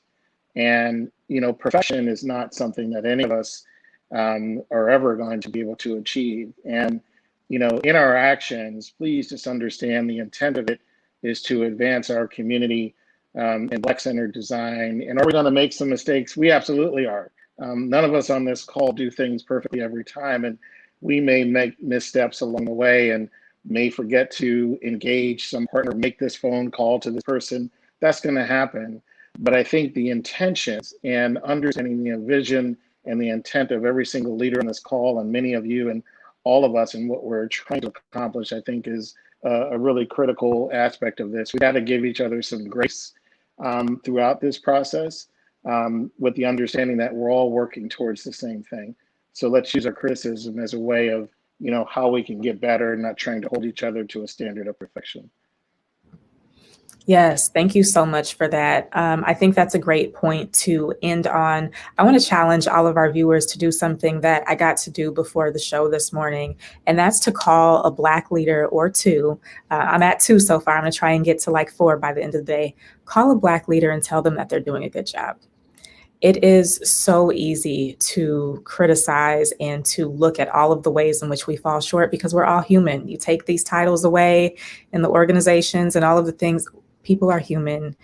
And, perfection is not something that any of us are ever going to be able to achieve. And, in our actions, please just understand the intent of it is to advance our community in Black-centered design. And are we going to make some mistakes? We absolutely are. None of us on this call do things perfectly every time. And we may make missteps along the way and may forget to engage some partner, make this phone call to this person. That's going to happen. But I think the intentions and understanding the vision and the intent of every single leader on this call, and many of you and all of us, and what we're trying to accomplish, I think is a really critical aspect of this. We got to give each other some grace throughout this process, with the understanding that we're all working towards the same thing. So let's use our criticism as a way of, how we can get better and not trying to hold each other to a standard of perfection. Yes, thank you so much for that. I think that's a great point to end on. I want to challenge all of our viewers to do something that I got to do before the show this morning, and that's to call a Black leader or two. I'm at 2 so far. I'm going to try and get to like 4 by the end of the day. Call a Black leader and tell them that they're doing a good job. It is so easy to criticize and to look at all of the ways in which we fall short because we're all human. You take these titles away in the organizations and all of the things. People are human.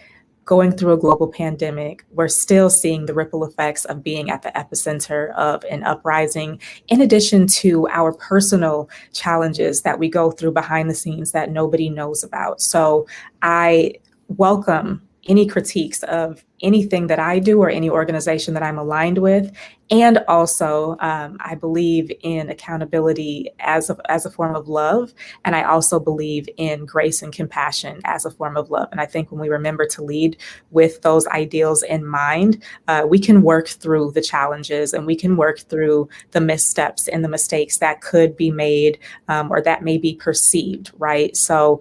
Going through a global pandemic, we're still seeing the ripple effects of being at the epicenter of an uprising, in addition to our personal challenges that we go through behind the scenes that nobody knows about. So I welcome any critiques of anything that I do or any organization that I'm aligned with. And also, I believe in accountability as a form of love. And I also believe in grace and compassion as a form of love. And I think when we remember to lead with those ideals in mind, we can work through the challenges and we can work through the missteps and the mistakes that could be made or that may be perceived, right? So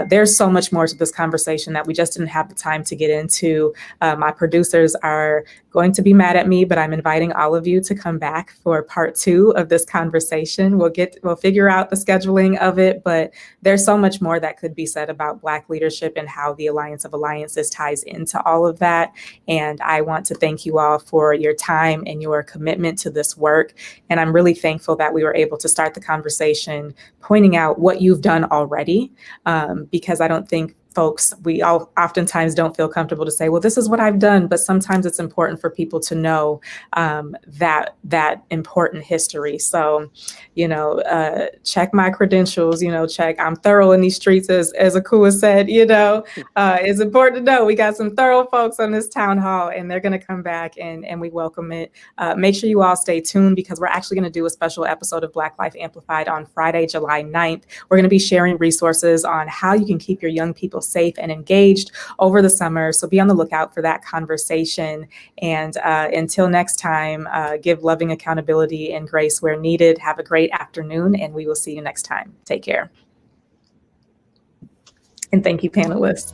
there's so much more to this conversation that we just didn't have the time to get into. My producers are going to be mad at me, but I'm inviting all of you to come back for part 2 of this conversation. We'll figure out the scheduling of it, but there's so much more that could be said about Black leadership and how the Alliance of Alliances ties into all of that. And I want to thank you all for your time and your commitment to this work. And I'm really thankful that we were able to start the conversation pointing out what you've done already, because I don't think we all oftentimes don't feel comfortable to say, well, this is what I've done, but sometimes it's important for people to know that important history. So, check my credentials, check, I'm thorough in these streets, as Akua said, it's important to know we got some thorough folks on this town hall and they're going to come back and we welcome it. Make sure you all stay tuned because we're actually going to do a special episode of Black Life Amplified on Friday, July 9th. We're going to be sharing resources on how you can keep your young people safe and engaged over the summer. So be on the lookout for that conversation. And until next time, give loving accountability and grace where needed. Have a great afternoon, and we will see you next time. Take care. And thank you, panelists.